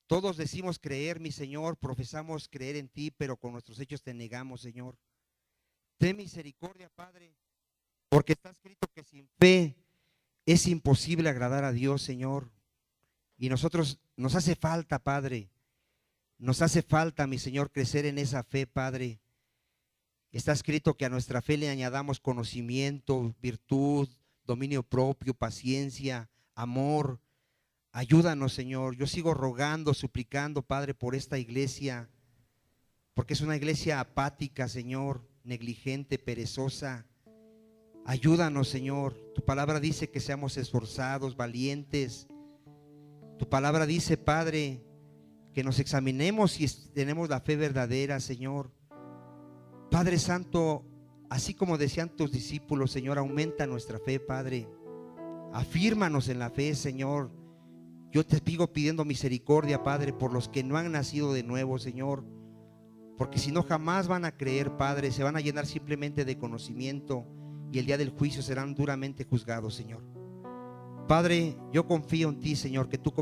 Todos decimos creer, mi Señor, profesamos creer en ti, pero con nuestros hechos te negamos, Señor. Ten misericordia, Padre, porque está escrito que sin fe es imposible agradar a Dios, Señor. Y nosotros nos hace falta, Padre, nos hace falta, mi Señor, crecer en esa fe, Padre. Está escrito que a nuestra fe le añadamos conocimiento, virtud, dominio propio, paciencia, amor. Ayúdanos, Señor. Yo sigo rogando, suplicando, Padre, por esta iglesia, porque es una iglesia apática, Señor, negligente, perezosa. Ayúdanos, Señor. Tu palabra dice que seamos esforzados, valientes. Tu palabra dice, Padre, que nos examinemos si tenemos la fe verdadera, Señor. Padre Santo, así como decían tus discípulos, Señor, aumenta nuestra fe, Padre. Afírmanos en la fe, Señor. Yo te sigo pidiendo misericordia, Padre, por los que no han nacido de nuevo, Señor. porque si no jamás van a creer, Padre, se van a llenar simplemente de conocimiento y el día del juicio serán duramente juzgados, Señor. Padre, yo confío en ti, Señor, que tú